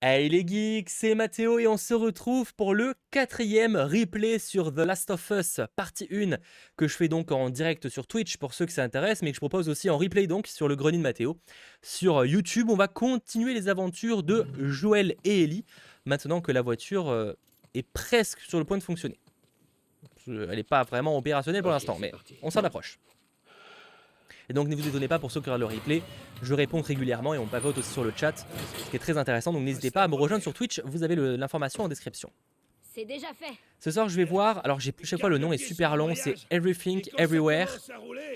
Hey les geeks, c'est Mathéo et on se retrouve pour le 4e replay sur The Last of Us partie 1 que je fais donc en direct sur Twitch pour ceux que ça intéresse, mais que je propose aussi en replay donc sur le grenier de Mathéo. Sur YouTube, on va continuer les aventures de Joël et Ellie maintenant que la voiture est presque sur le point de fonctionner. Elle n'est pas vraiment opérationnelle pour l'instant, mais on s'en approche. Et donc ne vous étonnez pas pour ceux qui regardent le replay, je réponds régulièrement et on papote aussi sur le chat, ce qui est très intéressant, donc n'hésitez pas à me rejoindre sur Twitch, vous avez l'information en description. C'est déjà fait. Ce soir je vais voir, alors chaque fois le nom est super long, c'est Everything Everywhere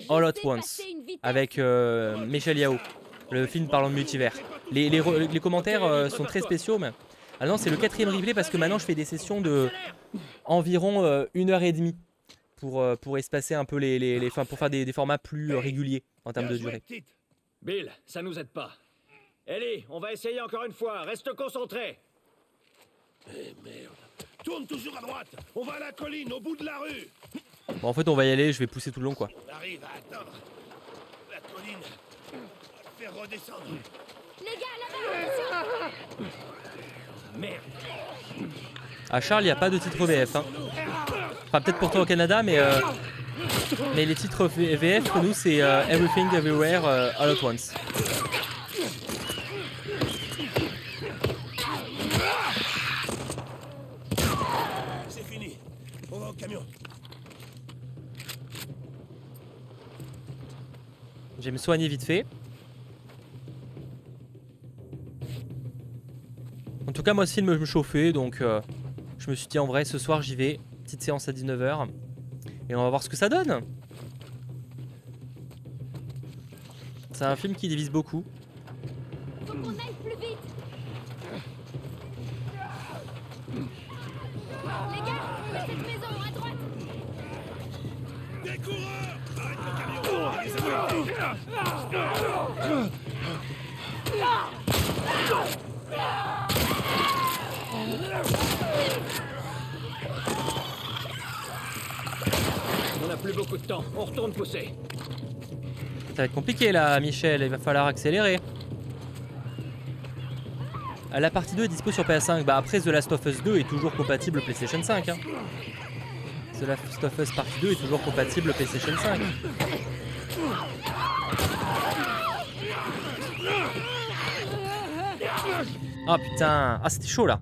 All at Once, avec Michel Yao, le film parlant de multivers. Les commentaires sont très spéciaux, mais... Ah non, c'est le 4e replay parce que maintenant je fais des sessions de environ 1h30. Pour espacer un peu pour faire des formats plus réguliers en termes de durée. Bill, ça nous aide pas. Ellie, on va essayer encore une fois. Reste concentré. Eh merde. Tourne toujours à droite. On va à la colline, au bout de la rue. Bon, en fait, on va y aller. Je vais pousser tout le long, quoi. On arrive à atteindre la colline. On va le faire redescendre. Les gars, là-bas. Merde. À Charles, il n'y a pas de titre VF. Hein. Enfin, peut-être pour toi au Canada, mais les titres VF, pour nous, c'est Everything Everywhere All at Once. C'est fini. On va au camion. Je vais me soigner vite fait. En tout cas, moi, ce film me chauffait, donc je me suis dit, en vrai, ce soir, j'y vais. Petite séance à 19h. Et on va voir ce que ça donne. C'est un film qui divise beaucoup. Faut qu'on aille plus vite. Les gars, cette maison à droite. Des coureurs. Arrête le camion. Il les a affectés. On n'a plus beaucoup de temps. On retourne pousser. Ça va être compliqué là, Michel, il va falloir accélérer. La partie 2 est dispo sur PS5. Bah après, The Last of Us 2 est toujours compatible PlayStation 5. Hein. The Last of Us partie 2 est toujours compatible PlayStation 5. Ah putain, ah c'était chaud là.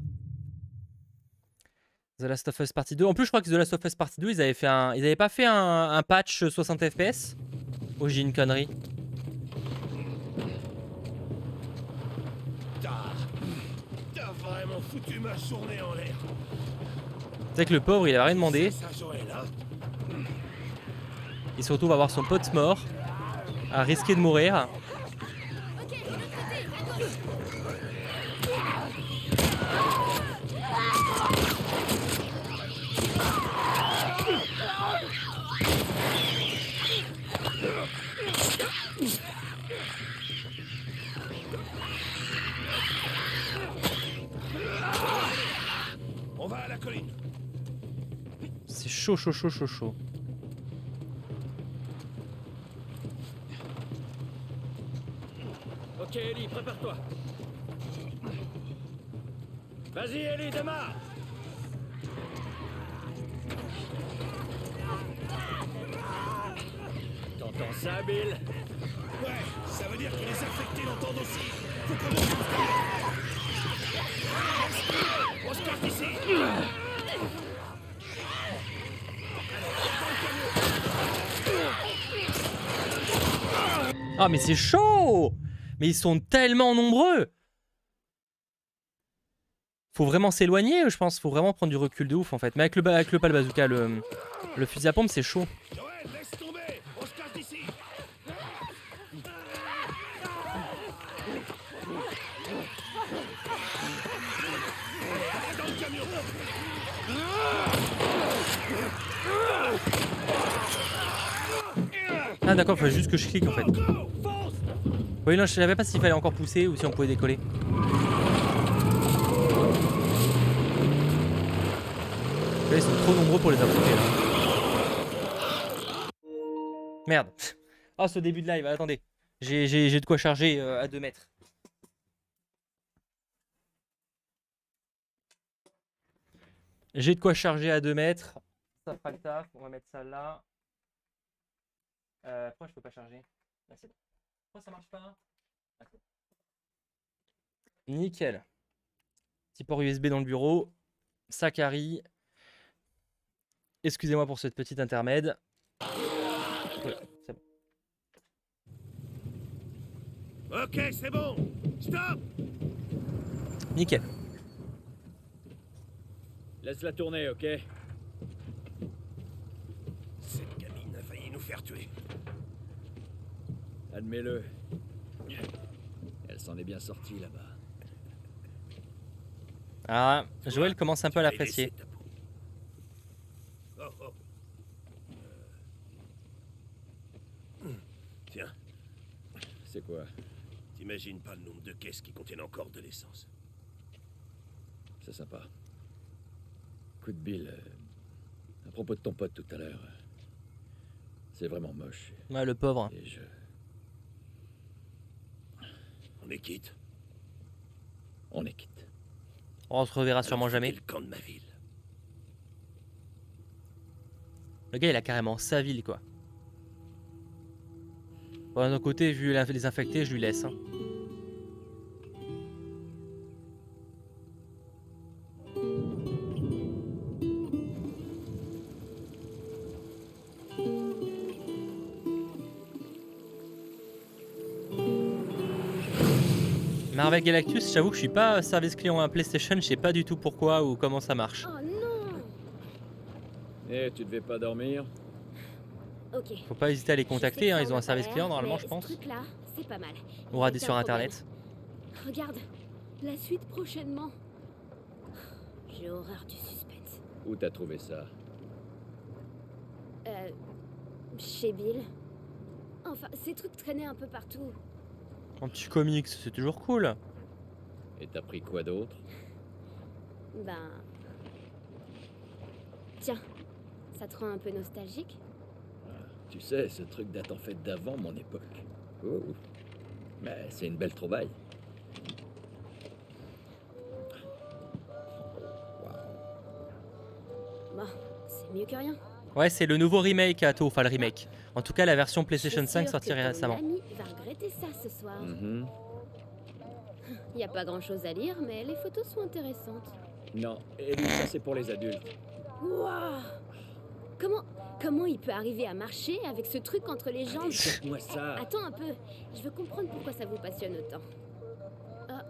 The Last of Us partie 2. En plus, je crois que The Last of Us partie 2, ils avaient pas fait un patch 60 FPS. Oh, j'ai une connerie. T'as vraiment foutu ma journée en l'air. C'est que le pauvre, il a rien demandé. Ça, Joël, hein. Il se retrouve à voir son pote mort, à risquer de mourir. Ok, de l'autre côté, à gauche. On va à la colline. C'est chaud, chaud, chaud, chaud, chaud. Ok, Ellie, prépare-toi. Vas-y, Ellie, démarre. T'entends ça, Bill? Ouais, ça veut dire que les infectés l'entendent aussi. Faut qu'on monte. On se casse d'ici. Ah mais c'est chaud! Mais ils sont tellement nombreux! Faut vraiment s'éloigner, je pense. Faut vraiment prendre du recul de ouf en fait. Mais avec le pas le bazooka, le fusil à pompe, c'est chaud. Joël, laisse tomber. On se casse d'ici. Dans le camion. Ah d'accord, faut juste que je clique en fait. Fonce. Oui non, je savais pas s'il fallait encore pousser ou si on pouvait décoller. Là, ils sont trop nombreux pour les affronter là. Merde. Ah ce début de live, attendez. J'ai de quoi charger à 2 mètres. J'ai de quoi charger à 2 mètres. Ça fera le taf. On va mettre ça là. Pourquoi je peux pas charger? Là, c'est bon. Pourquoi ça marche pas? Ah, c'est bon. Nickel. Petit port USB dans le bureau. Ça carie. Excusez-moi pour cette petite intermède. Voilà, c'est bon. Ok, c'est bon. Stop. Nickel. Laisse-la tourner, ok? Cette gamine a failli nous faire tuer. Admets-le. Elle s'en est bien sortie là-bas. Ah, Joël commence un peu à Tu vas y l'apprécier. laisser ta peau. Oh, oh. Tiens, C'est quoi? t'imagines pas le nombre de caisses qui contiennent encore de l'essence. C'est sympa. Coup de bille. À propos de ton pote tout à l'heure. C'est vraiment moche. Ouais, le pauvre. Et je... On est quitte. On est quitte. On se reverra sûrement Alors, jamais. c'était le camp de ma ville. Le gars, il a carrément sa ville, quoi. Bon, d'un côté, vu les infectés, je lui laisse. Hein. Marvel Galactus, j'avoue que je suis pas service client à PlayStation, je sais pas du tout pourquoi ou comment ça marche. Oh non. Eh, tu devais pas dormir? Ok. Faut pas hésiter à les Je sais contacter, que hein, ça ils ont en un a service pas client l'air, normalement, mais je pense. Ce truc-là, c'est pas mal. Ou radis Aucun sur problème. internet. Regarde, la suite prochainement. J'ai horreur du suspense. Où t'as trouvé ça? Chez Bill. Enfin, ces trucs traînaient un peu partout. Un petit comics, c'est toujours cool. Et t'as pris quoi d'autre? Ben... Tiens, ça te rend un peu nostalgique? Tu sais, ce truc date en fait d'avant mon époque. Oh. Mais c'est une belle trouvaille. Bon, c'est mieux que rien. Ouais, c'est le nouveau remake à enfin le remake. En tout cas, la version PlayStation Je suis 5 sûre sortie que ton récemment. ami va regretter ça ce soir. Mhm. Y a pas grand chose à lire, mais les photos sont intéressantes. Non, et lui, ça c'est pour les adultes. Waouh! Comment il peut arriver à marcher avec ce truc entre les jambes? Jette-moi ça. Attends un peu, je veux comprendre pourquoi ça vous passionne autant. Ah,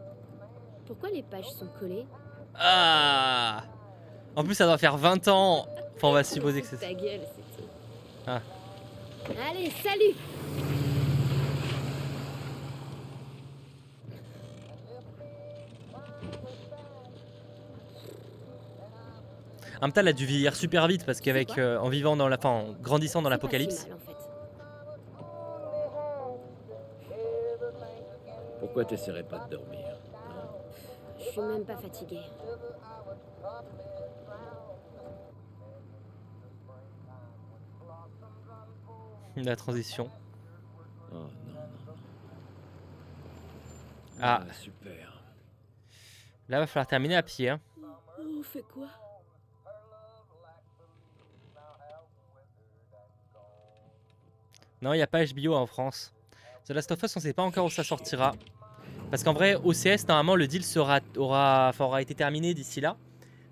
pourquoi les pages sont collées? Ah! En plus, ça doit faire 20 ans. Enfin, on va supposer que c'est ça. Ta gueule, c'est tout. Ah. Allez, salut! En même temps, elle a dû vieillir super vite parce qu'avec en vivant dans la, enfin, en grandissant dans C'est pas l'apocalypse. si mal, en fait. Pourquoi t'essaierais pas de dormir? Je suis même pas fatiguée. La transition. Oh non, non, non. Ah. Super. Là, va falloir terminer à pied. Hein. On fait quoi? Non, il n'y a pas HBO en France. The Last of Us, on sait pas encore où ça sortira. Parce qu'en vrai, OCS, normalement, le deal aura été terminé d'ici là.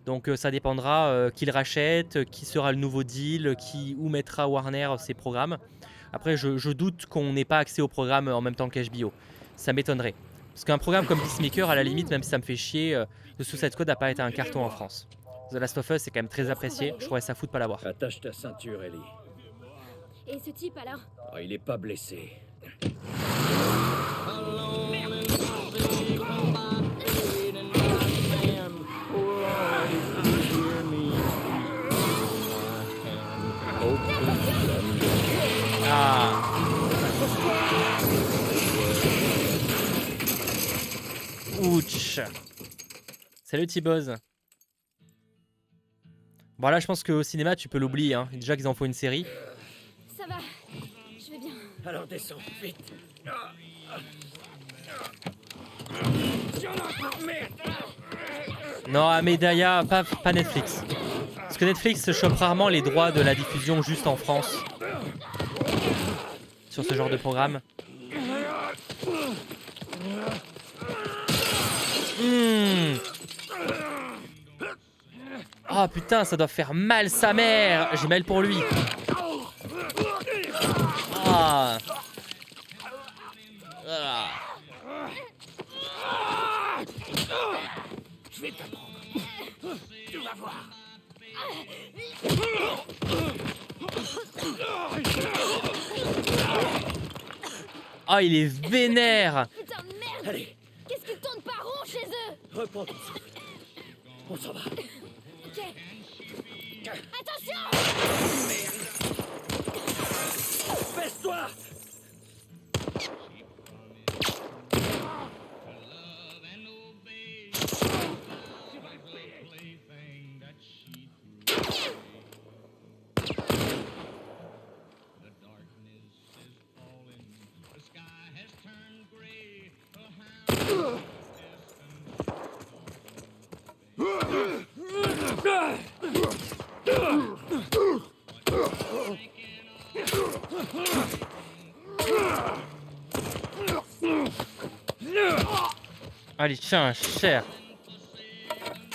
Donc ça dépendra qui le rachète, qui sera le nouveau deal, où mettra Warner ses programmes. Après, je doute qu'on n'ait pas accès au programme en même temps qu'HBO. Ça m'étonnerait. Parce qu'un programme comme Peacemaker, à la limite, même si ça me fait chier, The Suicide Squad n'a pas été un carton en France. The Last of Us, c'est quand même très apprécié. Je trouverais ça fou de pas l'avoir. Attache ta ceinture, Ellie. Et ce type alors? Oh, il est pas blessé. Ah. Ouch. Salut T-Boz. Bon là je pense qu'au cinéma tu peux l'oublier hein. Déjà qu'ils en font une série. Ça va, je vais bien. Alors descends, vite. Non Amedaya, pas Netflix. que Netflix chope rarement les droits de la diffusion juste en France. Sur ce genre de programme. Oh putain, ça doit faire mal sa mère. J'ai mal pour lui. Ah. Ah. Je vais t'apprendre. Tu vas voir. Oh, il est vénère. Putain de merde! Allez, Qu'est-ce qu'ils tournent pas rond chez eux? reprends ton souffle. On s'en va. Ok. Attention! Baisse-toi! Allez, tiens, cher.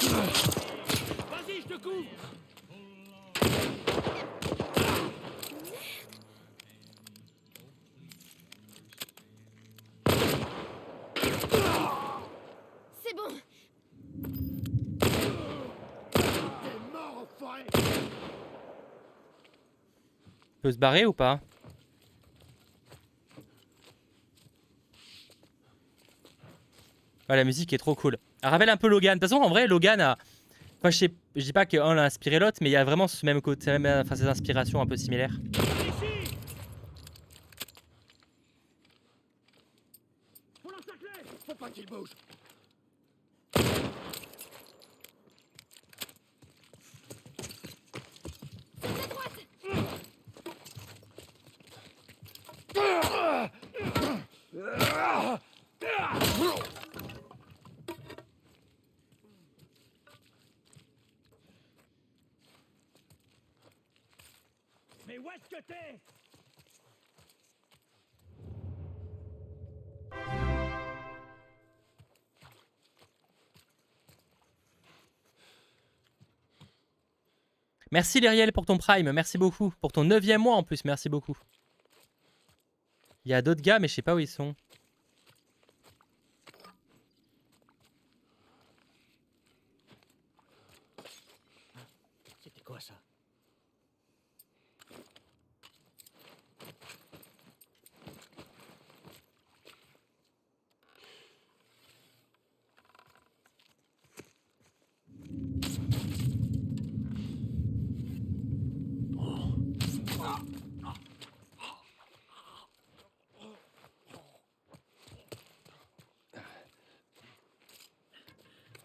Vas-y, je te couvre. C'est bon! T'es mort, enfoiré. Peut se barrer ou pas? Ah, la musique est trop cool. Elle rappelle un peu Logan. De toute façon, en vrai, Logan a... Enfin, je dis pas qu'un a inspiré l'autre, mais il y a vraiment ce même côté, enfin, ces inspirations un peu similaires. Ici. Faut l'encercler. Faut pas qu'il bouge. À droite! Mais où est-ce que t'es? Merci Lyriel pour ton prime, merci beaucoup. Pour ton 9e mois en plus, merci beaucoup. Il y a d'autres gars, mais je sais pas où ils sont. C'était quoi ça?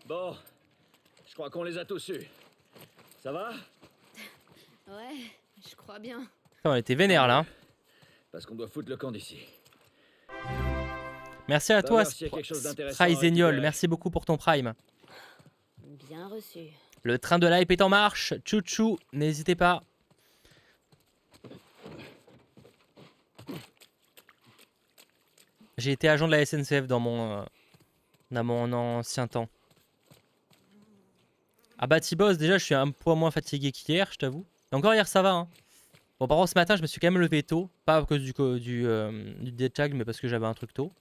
Bon, je crois qu'on les a tous eus. Ça va? Ouais, je crois bien. Putain, on était vénère là. Hein. Parce qu'on doit foutre le camp d'ici. Merci à Va toi, voir s'il y a quelque chose d'intéressant à Spryzeniol. récupérer. Merci beaucoup pour ton prime. Bien reçu. Le train de l'hype est en marche. Chouchou, n'hésitez pas. J'ai été agent de la SNCF dans mon ancien temps. Ah bah T-Boss, déjà je suis un poids moins fatigué qu'hier, je t'avoue. Et encore hier ça va. Hein. Bon par contre ce matin je me suis quand même levé tôt. Pas à cause du deadtag, mais parce que j'avais un truc tôt.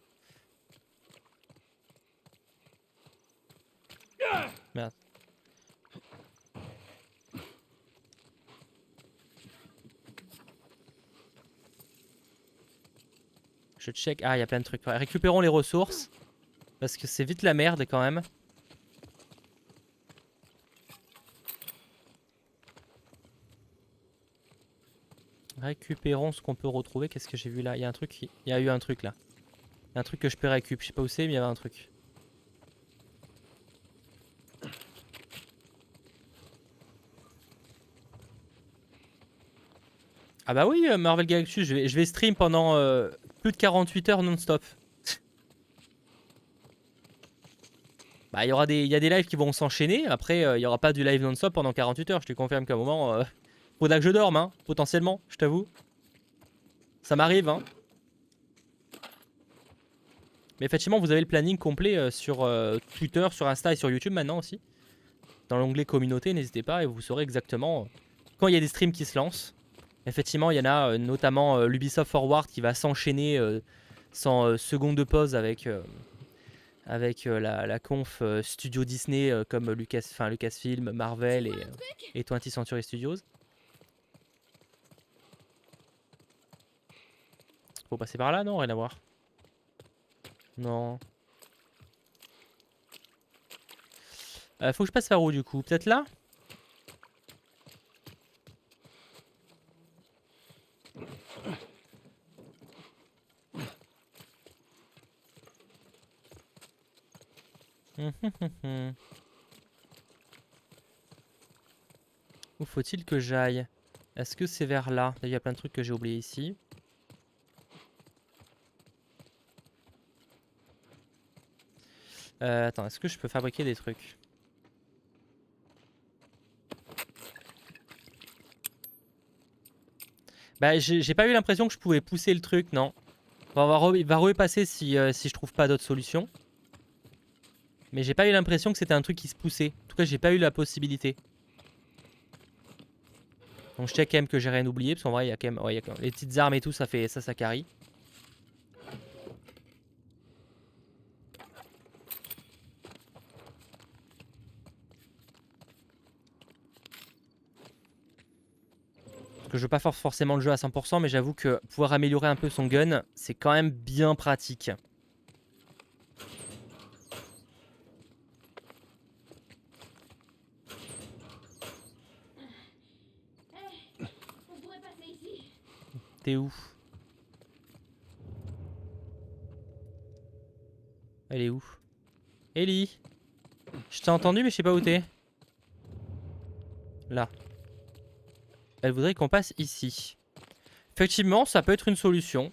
Merde. Je check. Ah, il y a plein de trucs. Ouais, récupérons les ressources. Parce que c'est vite la merde quand même. Récupérons ce qu'on peut retrouver. Qu'est-ce que j'ai vu là? Il y a un truc. Il y a eu un truc là. Il y a un truc que je peux récupérer. Je sais pas où c'est, mais il y avait un truc. Ah bah oui, Marvel Galactus, je vais stream pendant plus de 48 heures non-stop. Bah Bah, il y a des lives qui vont s'enchaîner. Après, il y aura pas du live non-stop pendant 48 heures. Je te confirme qu'à un moment, faudra que je dorme, hein, potentiellement, je t'avoue. Ça m'arrive, hein. Mais effectivement, vous avez le planning complet sur Twitter, sur Insta et sur YouTube maintenant aussi. Dans l'onglet communauté, n'hésitez pas et vous saurez exactement quand il y a des streams qui se lancent. Effectivement, il y en a notamment l'Ubisoft Forward qui va s'enchaîner sans seconde de pause avec la conf Studio Disney comme Lucasfilm, Marvel et 20th Century Studios. Faut passer par là, non? Rien à voir. Non. Faut que je passe par où du coup? Peut-être là? Où faut-il que j'aille? Est-ce que c'est vers là? Il y a plein de trucs que j'ai oubliés ici. Attends, est-ce que je peux fabriquer des trucs? Bah, j'ai pas eu l'impression que je pouvais pousser le truc, non. Il va repasser si je trouve pas d'autres solutions. Mais j'ai pas eu l'impression que c'était un truc qui se poussait. En tout cas, j'ai pas eu la possibilité. Donc je check quand même que j'ai rien oublié. Parce qu'en vrai, il y a quand même, ouais, il y a quand même les petites armes et tout, ça carry. Parce que je veux pas faire forcément le jeu à 100%, mais j'avoue que pouvoir améliorer un peu son gun, c'est quand même bien pratique. T'es où? Elle est où? Ellie? Je t'ai entendu mais je sais pas où t'es. Là. Elle voudrait qu'on passe ici. Effectivement, ça peut être une solution.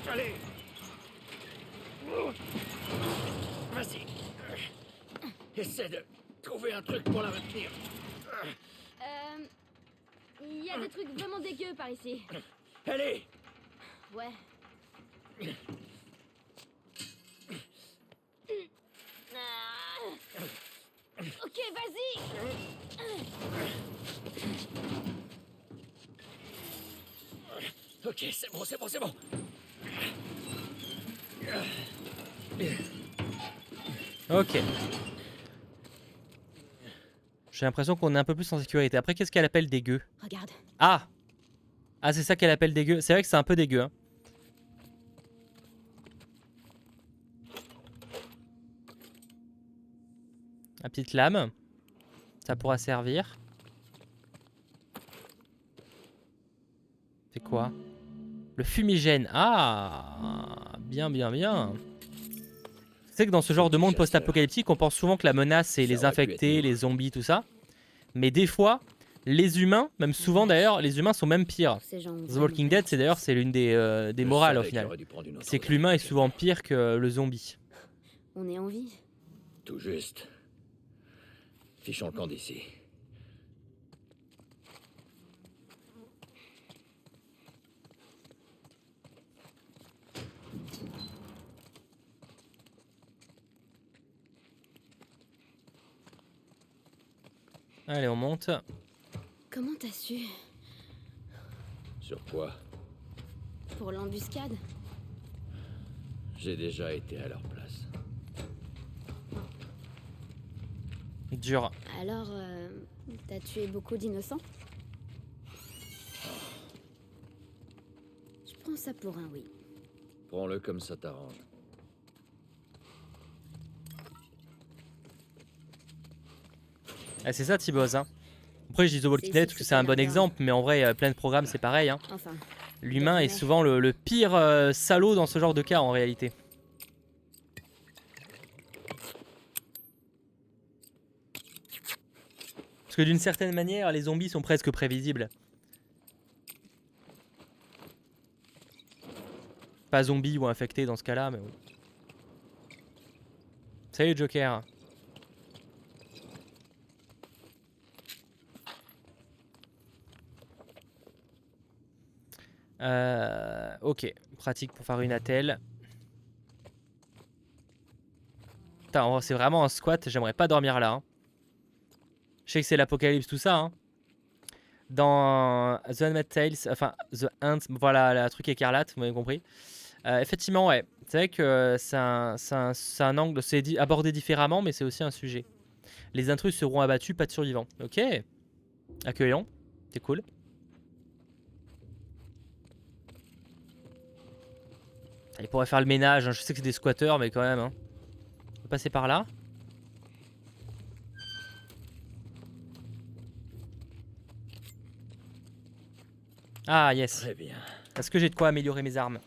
Allez. Vas-y. Essaie de trouver un truc pour la retenir. Il y a des trucs vraiment dégueux par ici. Allez. Ouais. Ok, vas-y. Ok, c'est bon, c'est bon, c'est bon. Ok. J'ai l'impression qu'on est un peu plus en sécurité. Après, qu'est-ce qu'elle appelle dégueu? Regarde. Ah! Ah, c'est ça qu'elle appelle dégueu. C'est vrai que c'est un peu dégueu. Hein. La petite lame. Ça pourra servir. C'est quoi? Le fumigène. Ah! Bien, bien, bien. Tu sais que dans ce genre de monde post-apocalyptique, on pense souvent que la menace, c'est les infectés, les zombies, tout ça. Mais des fois, les humains, même souvent d'ailleurs, les humains sont même pires. The Walking Dead, c'est d'ailleurs c'est l'une des morales au final. C'est que l'humain est souvent pire que le zombie. On est en vie. Tout juste. Fichons le camp d'ici. Allez, on monte. Comment t'as su? Sur quoi? Pour l'embuscade? J'ai déjà été à leur place. Dur. Alors, t'as tué beaucoup d'innocents? Je prends ça pour un oui. Prends-le comme ça t'arrange. Ah, c'est ça, T-Boz. Hein. Après, je dis The Walking Dead parce que c'est un bon exemple, mais en vrai, plein de programmes, c'est pareil. Hein. Enfin. L'humain est souvent le pire salaud dans ce genre de cas, en réalité. Parce que d'une certaine manière, les zombies sont presque prévisibles. Pas zombies ou infectés dans ce cas-là, mais oui. Salut Joker. Ok, pratique pour faire une attelle. Putain, c'est vraiment un squat, j'aimerais pas dormir là. Hein. Je sais que c'est l'apocalypse, tout ça. Hein. Dans The Handmaid's Tales, enfin The Ant, voilà, le truc écarlate, vous m'avez compris. Effectivement, ouais. C'est vrai que c'est un angle, c'est abordé différemment, mais c'est aussi un sujet. Les intrus seront abattus, pas de survivants. Ok. Accueillant. C'est cool. Il pourrait faire le ménage. Hein. Je sais que c'est des squatteurs, mais quand même. Hein. On peut passer par là. Ah, yes. Très bien. Est-ce que j'ai de quoi améliorer mes armes?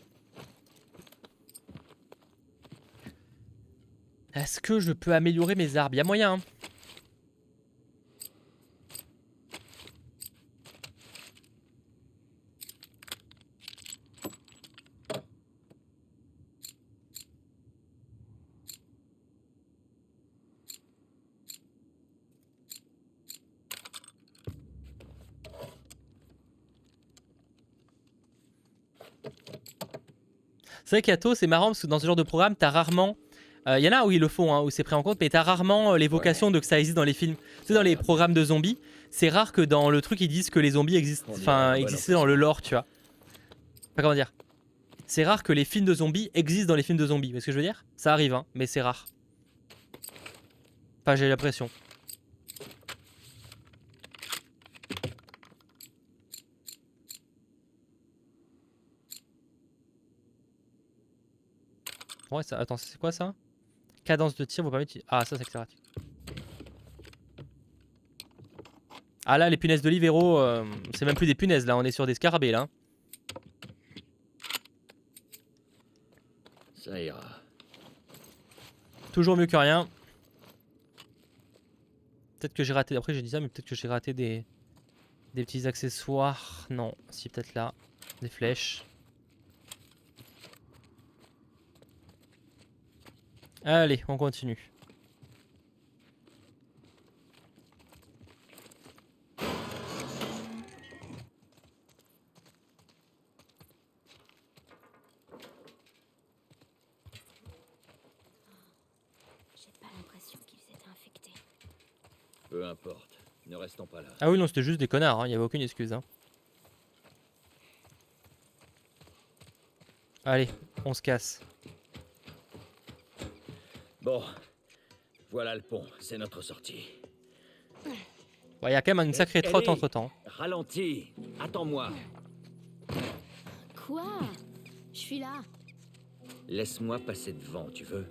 Est-ce que je peux améliorer mes armes? Il y a moyen. Hein. C'est vrai qu'Ato, c'est marrant parce que dans ce genre de programme, t'as rarement. Il y en a où ils le font, hein, où c'est pris en compte, mais t'as rarement l'évocation de que ça existe dans les films. Tu sais, dans les programmes de zombies, c'est rare que dans le truc ils disent que les zombies existent, existaient dans le lore, tu vois. Enfin, comment dire? C'est rare que les films de zombies existent dans les films de zombies. Vous voyez ce que je veux dire? Ça arrive, hein, mais c'est rare. Enfin, j'ai l'impression. Ouais, ça, attends, c'est quoi ça? Cadence de tir vous permet de... Ah, ça c'est accélératif. Ah là, les punaises de lit, Véro, c'est même plus des punaises là, on est sur des scarabées là. Ça ira. Toujours mieux que rien. Peut-être que j'ai raté, après j'ai dit ça, mais peut-être que j'ai raté des petits accessoires. Non, si peut-être là, des flèches. Allez, on continue. J'ai pas l'impression qu'ils étaient infectés. Peu importe. Ne restons pas là. Ah oui, non, c'était juste des connards, hein, y avait aucune excuse. Hein. Allez, on se casse. Bon. Voilà le pont. C'est notre sortie. Bon, y a quand même une sacrée trotte entre temps. Ralentis. Attends-moi. Quoi? Je suis là. Laisse-moi passer devant, tu veux?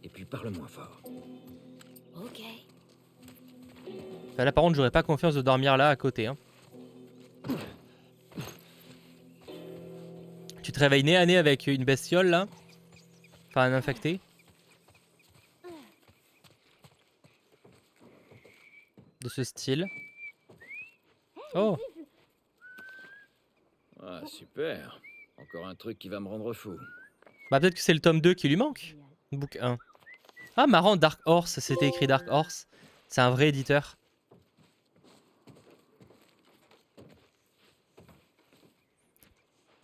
Et puis parle moins fort. Ok. Là, par contre, j'aurais pas confiance de dormir là à côté. Hein. Tu te réveilles nez à nez avec une bestiole là. Enfin, un infecté. De ce style. Oh! Ah, super. Encore un truc qui va me rendre fou. Bah, peut-être que c'est le tome 2 qui lui manque. Book 1. Ah, marrant, Dark Horse. C'était écrit Dark Horse. C'est un vrai éditeur.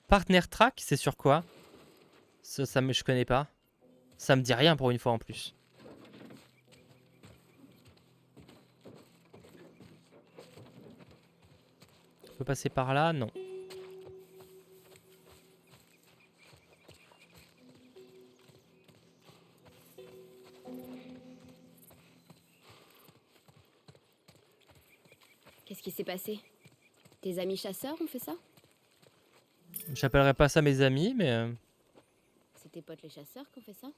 Partner Track, c'est sur quoi? Ça je connais pas. Ça me dit rien pour une fois en plus. On peut passer par là? Non. Qu'est-ce qui s'est passé? Tes amis chasseurs ont fait ça? J'appellerai pas ça mes amis, mais... C'est tes potes les chasseurs qui ont fait ça?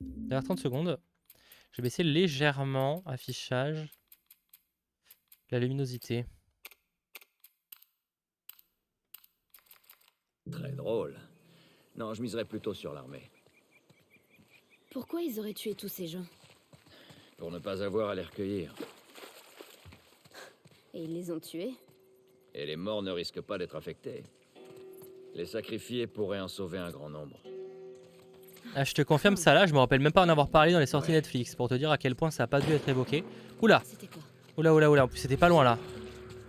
D'ailleurs, 30 secondes. Je vais baisser légèrement affichage. La luminosité. Très drôle. Non, je miserais plutôt sur l'armée. Pourquoi ils auraient tué tous ces gens? Pour ne pas avoir à les recueillir. Et ils les ont tués? Et les morts ne risquent pas d'être affectés. Les sacrifiés pourraient en sauver un grand nombre. Ah, je te confirme ça là, je me rappelle même pas en avoir parlé dans les sorties Netflix pour te dire à quel point ça a pas dû être évoqué. Oula, C'était quoi? oula, oula, oula, en plus c'était pas loin là.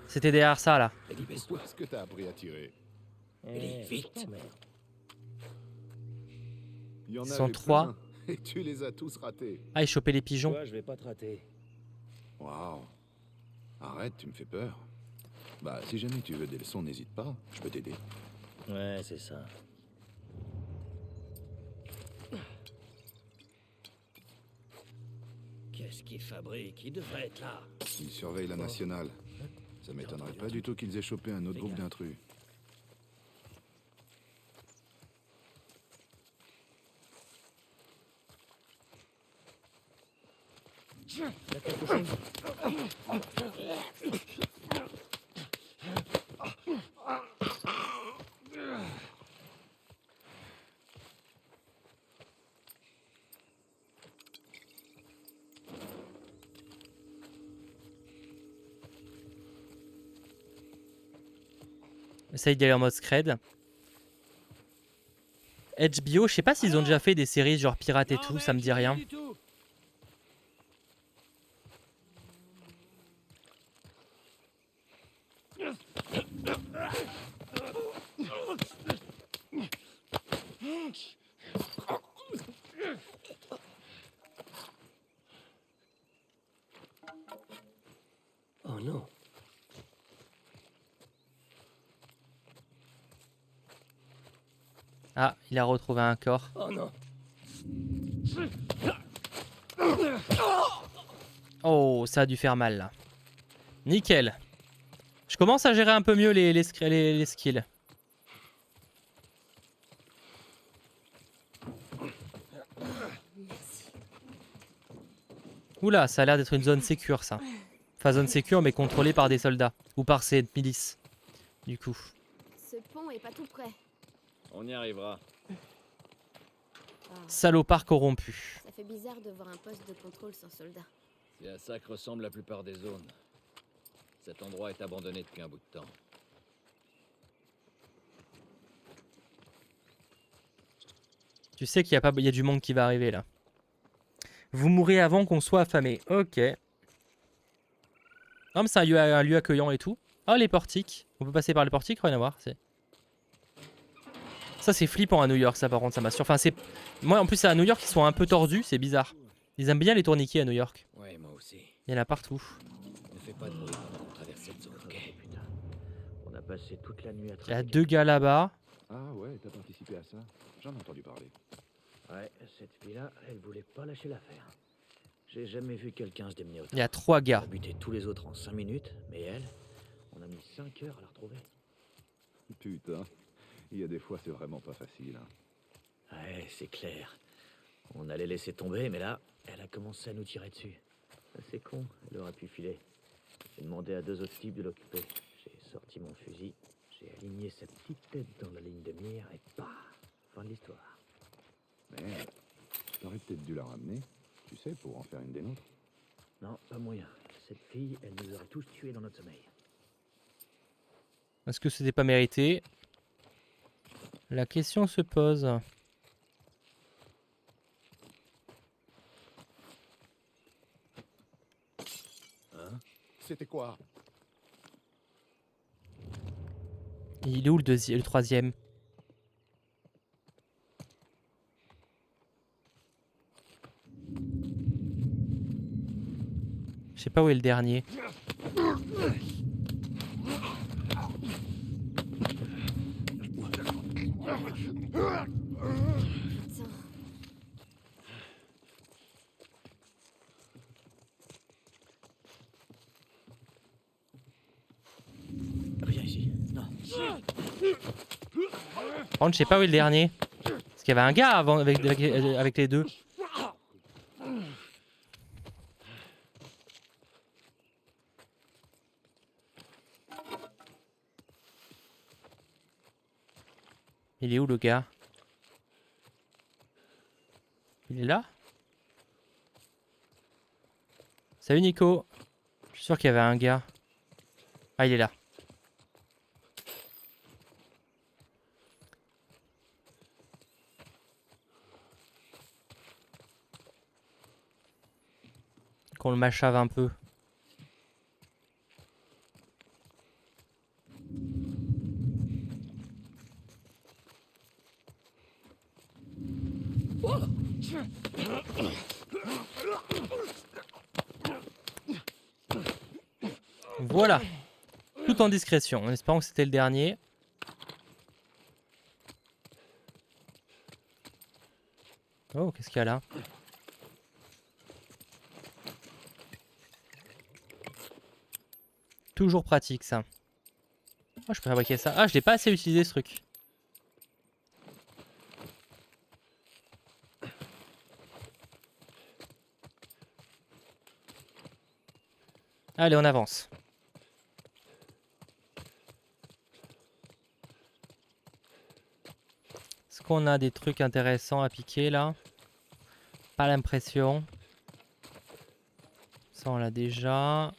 C'était derrière ça là. Ellie, baisse-toi. Où est-ce que t'as appris à tirer? Ellie, vite. Il y en Ils avait sont 3. plein, et tu les as tous ratés. Ah, il chopait les pigeons. Toi, je vais pas te rater. Waouh. Arrête, tu me fais peur. Bah, si jamais tu veux des leçons, n'hésite pas, je peux t'aider. Ouais, c'est ça. Qu'est-ce qu'ils fabriquent? Ils devraient être là. Ils surveillent la nationale. Ça m'étonnerait pas du tout qu'ils aient chopé un autre groupe d'intrus. Essaye d'y aller en mode scred. HBO, je sais pas s'ils ont déjà fait des séries genre pirates et tout, ça me dit rien. Oh non. Ah, il a retrouvé un corps. Oh non. Oh, ça a dû faire mal là. Nickel. Je commence à gérer un peu mieux les skills. Oula, ça a l'air d'être une zone sécure ça. Enfin, zone sécure mais contrôlée par des soldats. Ou par ces milices. Du coup. Ce pont est pas tout près. On y arrivera. Ah, Salopard corrompu. ça fait bizarre de voir un poste de contrôle sans soldats. C'est à ça que ressemble la plupart des zones. Cet endroit est abandonné depuis un bout de temps. Tu sais qu'il y a, pas... il y a du monde qui va arriver là. Vous mourrez avant qu'on soit affamé. Ok. Non mais c'est un lieu accueillant et tout. Oh les portiques. On peut passer par les portiques, rien à voir. Ça c'est flippant à New York ça par contre ça m'a enfin c'est... Moi en plus à New York ils sont un peu tordus, c'est bizarre. Ils aiment bien les tourniquets à New York. Ouais, moi aussi. Il y en a partout. Ne fais pas de bruit pendant qu'on traverse cette zone, ok? Putain. On a passé toute la nuit à Il y a traquer. 2 gars là-bas. Ah ouais, t'as participé à ça? J'en ai entendu parler. Ouais, cette fille-là, elle voulait pas lâcher l'affaire. J'ai jamais vu quelqu'un se démener autant. Il y a 3 On a gars. buté tous les autres en 5 minutes, mais elle, on a mis 5 heures à la retrouver. Putain, il y a des fois c'est vraiment pas facile. Hein. Ouais, c'est clair. On allait laisser tomber, mais là, elle a commencé à nous tirer dessus. C'est con, elle aurait pu filer. J'ai demandé à 2 autres types de l'occuper. J'ai sorti mon fusil, j'ai aligné sa petite tête dans la ligne de mire et paf, fin de l'histoire. Merde, t'aurais peut-être dû la ramener, tu sais, pour en faire une des nôtres. Non, pas moyen. Cette fille, elle nous aurait tous tués dans notre sommeil. Est-ce que c'était pas mérité? La question se pose. C'était quoi? Il est où le troisième? Je sais pas où est le dernier. Putain. Viens ici. Non. Par contre, je sais pas où est le dernier. Parce qu'il y avait un gars avant avec les deux. Il est où le gars? Il est là? Salut Nico. Je suis sûr qu'il y avait un gars. Ah, il est là. Qu'on le mâchave un peu. Voilà. Tout en discrétion, en espérant que c'était le dernier. Oh, qu'est-ce qu'il y a là? Toujours pratique ça. Oh, je peux fabriquer ça. Ah, je l'ai pas assez utilisé ce truc. Allez, on avance. Est-ce qu'on a des trucs intéressants à piquer là? Pas l'impression. Ça, on l'a déjà.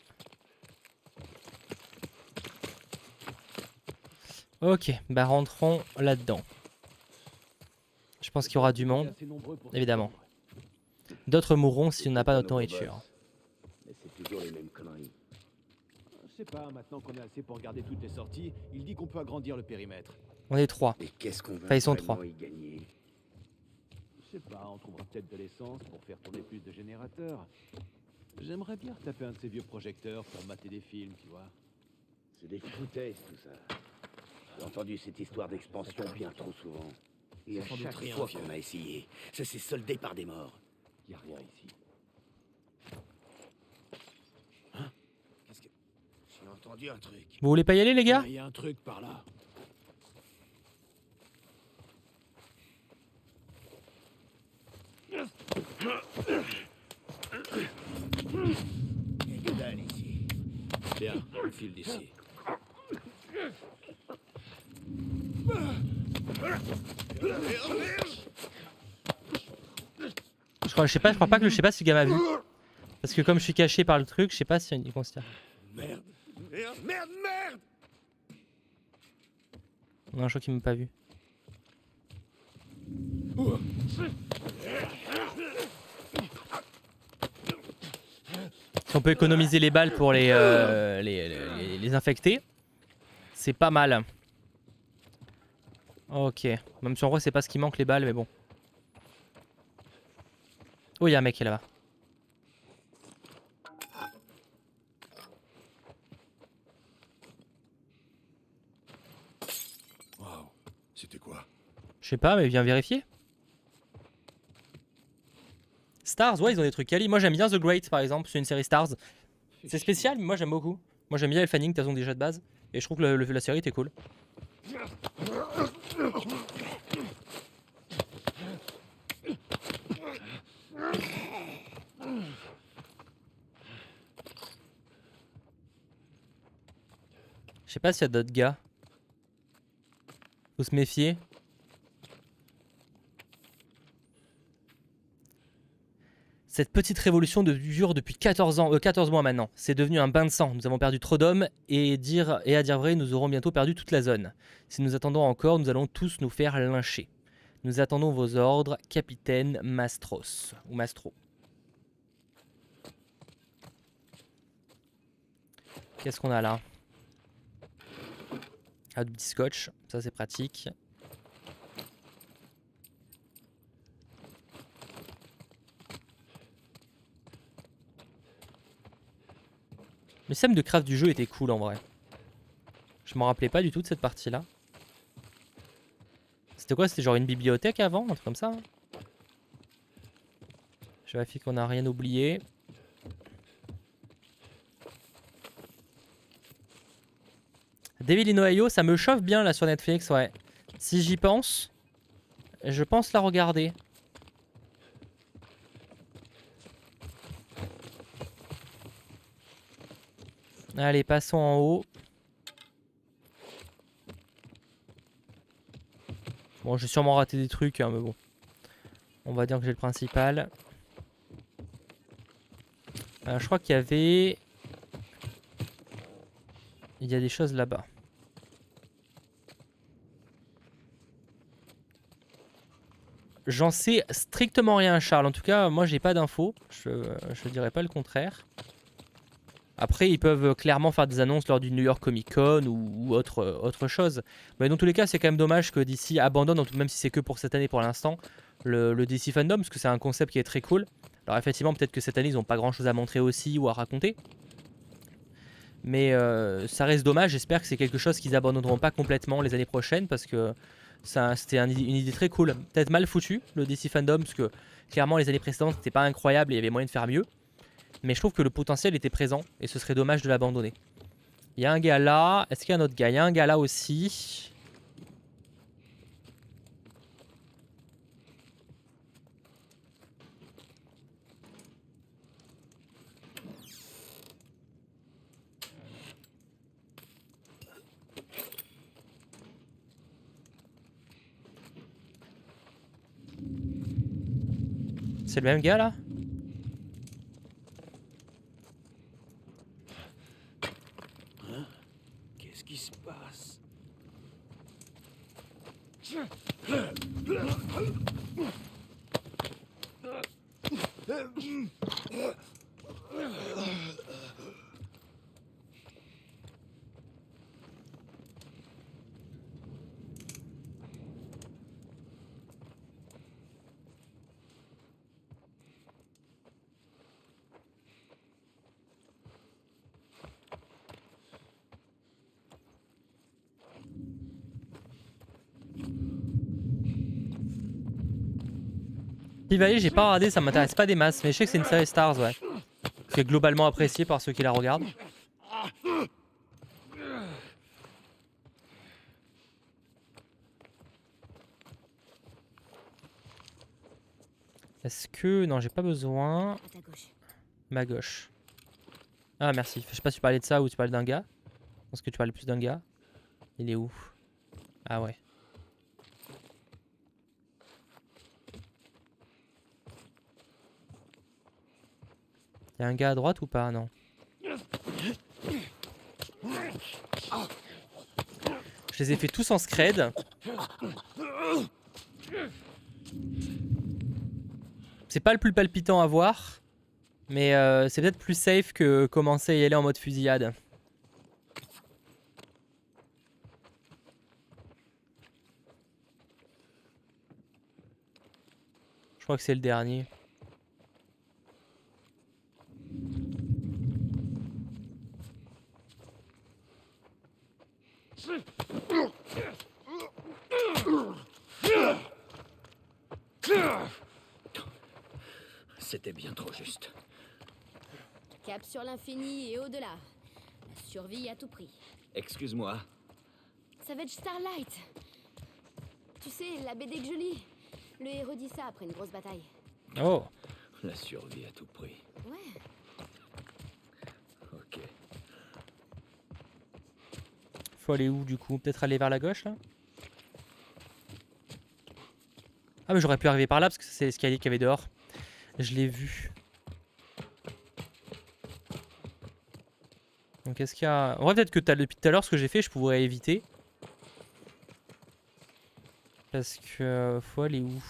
Ok, bah rentrons là-dedans. Je pense qu'il y aura du monde, évidemment. D'autres mourront si on n'a pas notre nourriture. Mais c'est toujours les mêmes conneries. Je sais pas, maintenant qu'on est assez pour garder toutes les sorties, il dit qu'on peut agrandir le périmètre. On est 3. Et qu'est-ce qu'on va Enfin, ils sont vraiment 3. y gagner? Je sais pas, on trouvera peut-être de l'essence pour faire tourner plus de générateurs. J'aimerais bien taper un de ces vieux projecteurs pour mater des films, tu vois. C'est des foutaises, tout ça. J'ai entendu cette histoire d'expansion bien trop souvent. Et à sans doute chaque rien, fois vieux. qu'on a essayé, ça s'est soldé par des morts. Y a rien ici. Qu'est-ce que... J'ai entendu un truc. Vous voulez pas y aller les gars? Il y a un truc par là. Il y a que dalle ici. Bien, on file d'ici. Je crois pas que je sais pas si le gars m'a vu. Parce que comme je suis caché par le truc, je sais pas si il considère. Merde. Merde, merde, merde. Non, je crois qu'il m'a pas vu. Si on peut économiser les balles pour les infecter, c'est pas mal. Ok. Même si en vrai c'est pas ce qui manque les balles, mais bon. Oh, il y a un mec qui est là-bas. Waouh. C'était quoi? Je sais pas, mais viens vérifier. Stars, ouais, ils ont des trucs quali. Moi j'aime bien The Great par exemple, c'est une série Stars. C'est spécial, mais moi j'aime beaucoup. Moi j'aime bien El Fanning, de toute façon déjà de base. Et je trouve que la série était cool. Je sais pas s'il y a d'autres gars. Faut se méfier. Cette petite révolution dure depuis 14 mois maintenant. C'est devenu un bain de sang. Nous avons perdu trop d'hommes et à dire vrai, nous aurons bientôt perdu toute la zone. Si nous attendons encore, nous allons tous nous faire lyncher. Nous attendons vos ordres, capitaine Mastros. Ou Mastro. Qu'est-ce qu'on a là? Ah, du petit scotch. Ça, c'est pratique. Le système de craft du jeu était cool en vrai. Je m'en rappelais pas du tout de cette partie là. C'était quoi? C'était genre une bibliothèque avant? Un truc comme ça hein. Je vérifie qu'on n'a rien oublié. Devil in Ohio, ça me chauffe bien là sur Netflix, ouais. Si j'y pense, je pense la regarder. Allez, passons en haut. Bon, j'ai sûrement raté des trucs, hein, mais bon. On va dire que j'ai le principal. Je crois qu'il y avait... Il y a des choses là-bas. J'en sais strictement rien, Charles. En tout cas, moi, j'ai pas d'infos. Je dirais pas le contraire. Après, ils peuvent clairement faire des annonces lors du New York Comic Con ou autre chose. Mais dans tous les cas, c'est quand même dommage que DC abandonne, même si c'est que pour cette année pour l'instant, le DC Fandom, parce que c'est un concept qui est très cool. Alors effectivement, peut-être que cette année, ils n'ont pas grand-chose à montrer aussi ou à raconter. Mais ça reste dommage. J'espère que c'est quelque chose qu'ils abandonneront pas complètement les années prochaines, parce que c'était une idée très cool. Peut-être mal foutu, le DC Fandom, parce que clairement, les années précédentes, c'était pas incroyable et il y avait moyen de faire mieux. Mais je trouve que le potentiel était présent et ce serait dommage de l'abandonner. Il y a un gars là. Est-ce qu'il y a un autre gars? Il y a un gars là aussi. C'est le même gars là? Qu'est-ce qui se passe? P-Valley, j'ai pas regardé, ça m'intéresse pas des masses, mais je sais que c'est une série Stars, ouais. Qui est globalement appréciée par ceux qui la regardent. Est-ce que... Non, j'ai pas besoin. À ta gauche. Ma gauche. Ah, merci. Je sais pas si tu parlais de ça ou tu parlais d'un gars. Je pense que tu parlais plus d'un gars. Il est où? Ah ouais. Il y a un gars à droite ou pas? Non. Je les ai fait tous en scred. C'est pas le plus palpitant à voir. Mais c'est peut-être plus safe que commencer à y aller en mode fusillade. Je crois que c'est le dernier. C'était bien trop juste. Cap sur l'infini et au-delà. La survie à tout prix. Excuse-moi. Savage Starlight. Tu sais, la BD que je lis. Le héros dit ça après une grosse bataille. Oh. La survie à tout prix. Ouais. Ok. Faut aller où du coup? Peut-être aller vers la gauche là? Ah mais j'aurais pu arriver par là parce que c'est l'escalier qu'il y avait dehors. Je l'ai vu. Donc est-ce qu'il y a... En vrai peut-être que depuis tout à l'heure ce que j'ai fait je pourrais éviter. Parce que... faut aller où?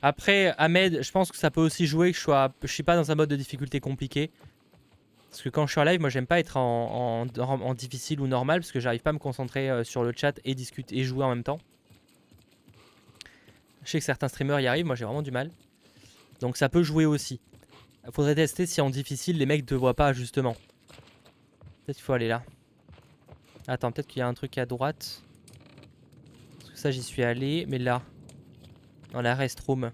Après, Ahmed, je pense que ça peut aussi jouer que je suis pas dans un mode de difficulté compliqué. Parce que quand je suis en live, moi j'aime pas être en difficile ou normal parce que j'arrive pas à me concentrer sur le chat et discuter et jouer en même temps. Je sais que certains streamers y arrivent, moi j'ai vraiment du mal. Donc ça peut jouer aussi. Faudrait tester si en difficile les mecs ne te voient pas justement. Peut-être qu'il faut aller là. Attends, peut-être qu'il y a un truc à droite. Parce que ça j'y suis allé, mais là. Dans la restroom.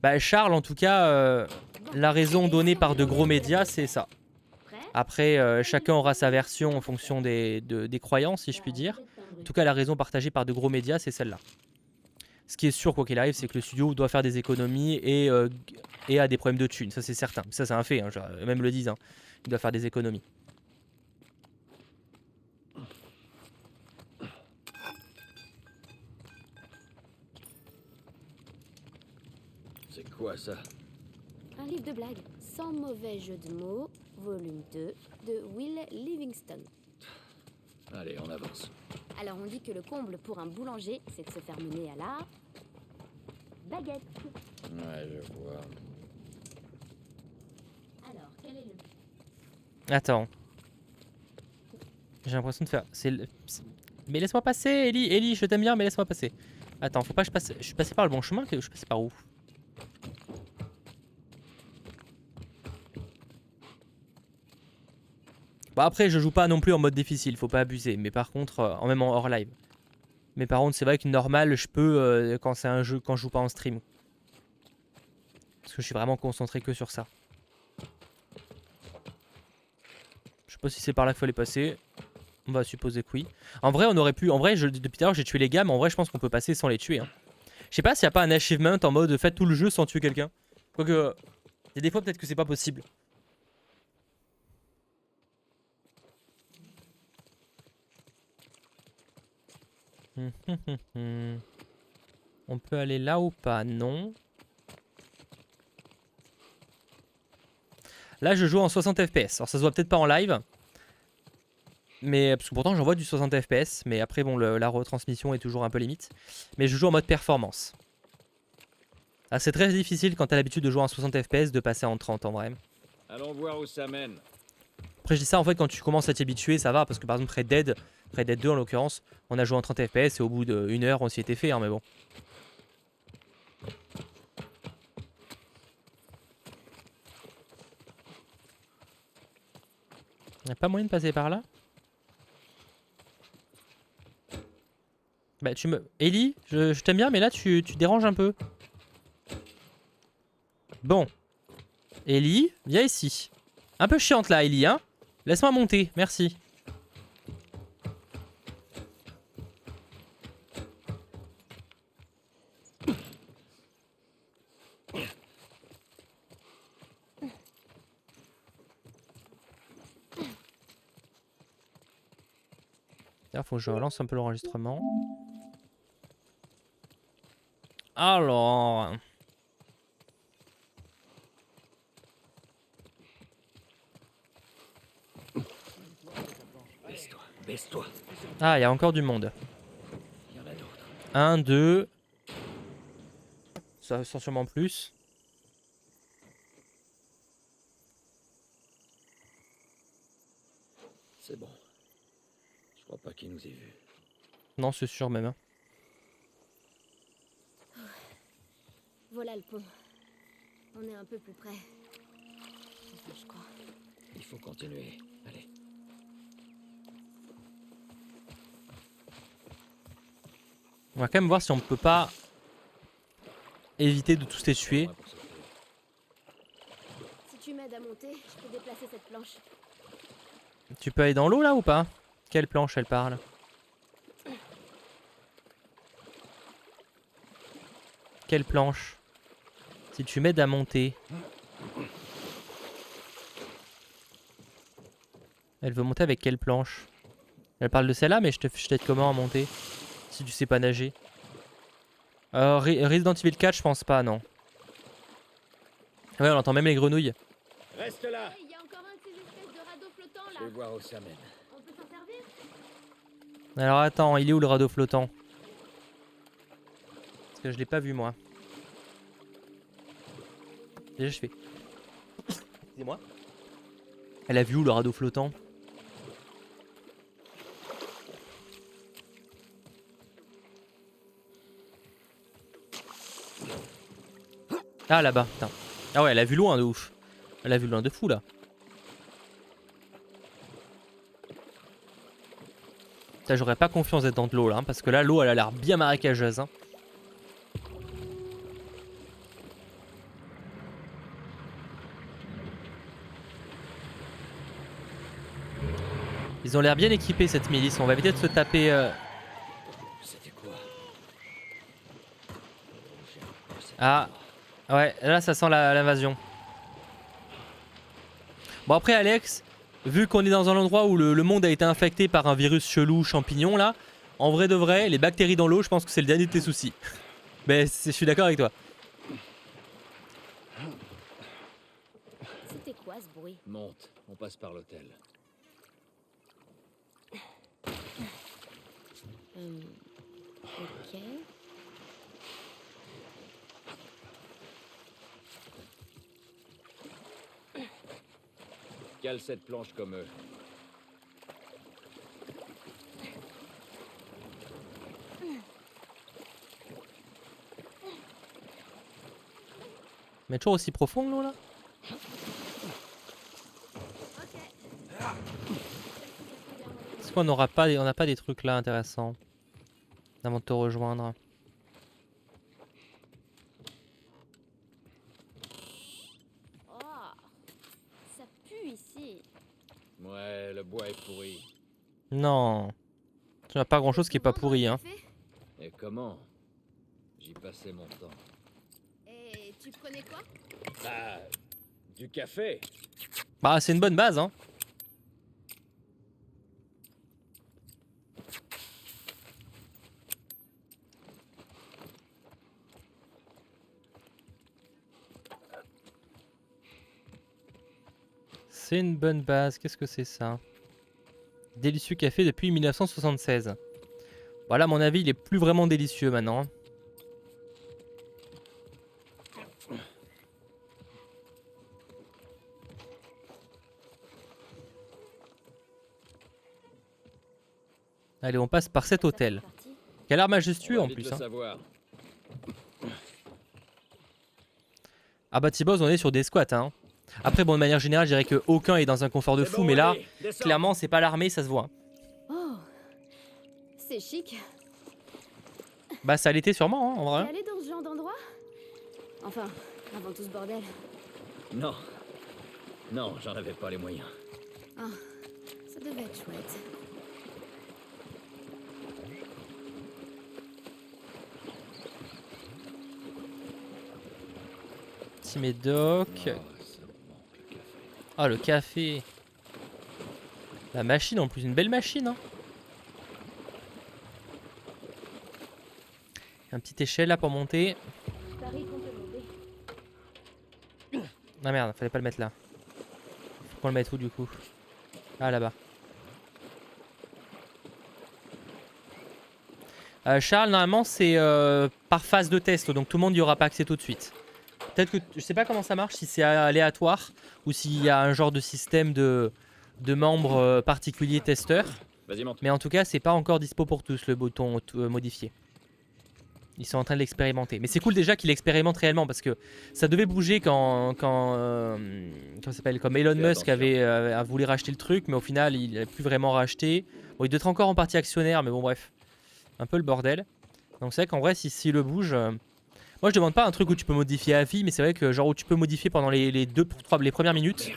Bah Charles en tout cas, la raison donnée par de gros médias c'est ça. Prêt? Après chacun aura sa version en fonction des croyances si je puis dire. En tout cas la raison partagée par de gros médias c'est celle-là. Ce qui est sûr quoi qu'il arrive c'est que le studio doit faire des économies et a des problèmes de thunes, ça c'est certain. Ça c'est un fait, hein, même le disent, hein. Il doit faire des économies. C'est quoi ça? Un livre de blagues, sans mauvais jeu de mots, volume 2, de Will Livingston. Allez, on avance. Alors on dit que le comble pour un boulanger, c'est de se faire mener à la... baguette. Ouais, je vois. Alors, quel est le... Attends. J'ai l'impression de faire... Mais laisse-moi passer, Ellie. Ellie, je t'aime bien, mais laisse-moi passer. Attends, faut pas que je passe... Je suis passé par le bon chemin, je suis passé par où? Bon après, je joue pas non plus en mode difficile, faut pas abuser. Mais par contre, en même en hors live. Mais par contre, c'est vrai que normal, je peux quand c'est un jeu, quand je joue pas en stream. Parce que je suis vraiment concentré que sur ça. Je sais pas si c'est par là qu'il fallait passer. On va supposer que oui. En vrai, on aurait pu. En vrai, depuis tout à l'heure, j'ai tué les gars, mais en vrai, je pense qu'on peut passer sans les tuer. Hein. Je sais pas s'il y a pas un achievement en mode faites tout le jeu sans tuer quelqu'un. Quoique, il y a des fois peut-être que c'est pas possible. On peut aller là ou pas? Non. Là, je joue en 60 FPS. Alors, ça se voit peut-être pas en live. Mais parce que pourtant, j'en vois du 60 FPS. Mais après, bon, la retransmission est toujours un peu limite. Mais je joue en mode performance. Ah, c'est très difficile quand t'as l'habitude de jouer en 60 FPS de passer en 30 en vrai. Allons voir où ça mène. Après, je dis ça en fait quand tu commences à t'y habituer, ça va. Parce que par exemple, Red Dead 2 en l'occurrence, on a joué en 30 FPS et au bout d'une heure, on s'y était fait. Hein, mais bon. Y'a pas moyen de passer par là? Bah tu me... Ellie, je t'aime bien mais là tu déranges un peu. Bon. Ellie, viens ici. Un peu chiante là Ellie hein. Laisse-moi monter, merci. D'ailleurs, faut que je relance un peu l'enregistrement. Alors... Baisse-toi, baisse-toi. Ah, il y a encore du monde. Il y en a d'autres. 1, 2... Ça sent sûrement plus. C'est bon. Je crois pas qu'il nous ait vus. Non, c'est sûr même. Hein. Voilà le pont. On est un peu plus près. Enfin, je crois. Il faut continuer. Allez. On va quand même voir si on peut pas éviter de tous les tuer. Si tu m'aides à monter, je peux déplacer cette planche. Tu peux aller dans l'eau là ou pas? Quelle planche elle parle? Quelle planche? Si tu m'aides à monter. Elle veut monter avec quelle planche? Elle parle de celle-là, mais je t'aide comment à monter? Si tu sais pas nager. Resident Evil 4, je pense pas, non. Ouais, on entend même les grenouilles. Reste là. Il y a encore un de ces espèces de radeaux flottants Je là. vais voir où ça mène. On peut s'en servir? Alors attends, il est où le radeau flottant? Parce que je l'ai pas vu moi. Déjà je fais. Excusez-moi. Elle a vu où le radeau flottant? Ah là-bas, putain. Ah ouais, elle a vu loin de ouf. Elle a vu loin de fou là. Ça, j'aurais pas confiance d'être dans de l'eau là, hein, parce que là, l'eau elle a l'air bien marécageuse. Hein. Ils ont l'air bien équipés cette milice. On va éviter de se taper. C'était quoi? Ah, ouais, là ça sent l'invasion. Bon après Alex, vu qu'on est dans un endroit où le monde a été infecté par un virus chelou champignon là, en vrai de vrai, les bactéries dans l'eau, je pense que c'est le dernier de tes soucis. Mais je suis d'accord avec toi. ce bruit? Monte, on passe par l'hôtel. Ok. Cale cette planche comme eux. Mais toujours aussi profond l'eau là? Est-ce qu'on n'aura pas, on n'a pas des trucs là intéressants avant de te rejoindre? Oh, ça pue ici. Ouais, le bois est pourri. Non, tu n'as pas grand chose qui est pas pourri hein. Et comment? J'y passais mon temps. Et tu prenais quoi? Bah, du café. Bah c'est une bonne base hein. C'est une bonne base, qu'est-ce que c'est ça? Délicieux café depuis 1976. Voilà, à mon avis, il est plus vraiment délicieux maintenant. Allez, on passe par cet hôtel. Qui a l'air majestueux en plus. Hein. Ah bah T-Boz, on est sur des squats. Hein. Après, bon, de manière générale, je dirais qu'aucun est dans un confort de fou, mais là, clairement, c'est pas l'armée, ça se voit. Oh, c'est chic. Bah ça l'était sûrement, hein, en vrai. T'es allé dans ce genre d'endroit? Enfin, avant tout ce bordel. Non. Non, j'en avais pas les moyens. Ah, ça devait être chouette. Petit médoc. Ah, le café. La machine en plus, une belle machine. Hein. Un petit échelle là pour monter. Ah merde, fallait pas le mettre là. Faut qu'on le mette où du coup? Ah là-bas. Charles, normalement c'est par phase de test, donc tout le monde n'y aura pas accès tout de suite. Peut-être que je sais pas comment ça marche, si c'est aléatoire ou s'il y a un genre de système de membres particuliers testeurs. Vas-y, monte. Mais en tout cas, c'est pas encore dispo pour tous le bouton modifié. Ils sont en train de l'expérimenter. Mais c'est cool déjà qu'ils l'expérimentent réellement parce que ça devait bouger quand ça s'appelle, comme Elon Musk a voulu racheter le truc, mais au final, il n'a plus vraiment racheté. Bon, il doit être encore en partie actionnaire, mais bon, bref. Un peu le bordel. Donc c'est vrai qu'en vrai, si le bouge... Moi, je demande pas un truc où tu peux modifier à vie, mais c'est vrai que genre où tu peux modifier pendant les premières minutes,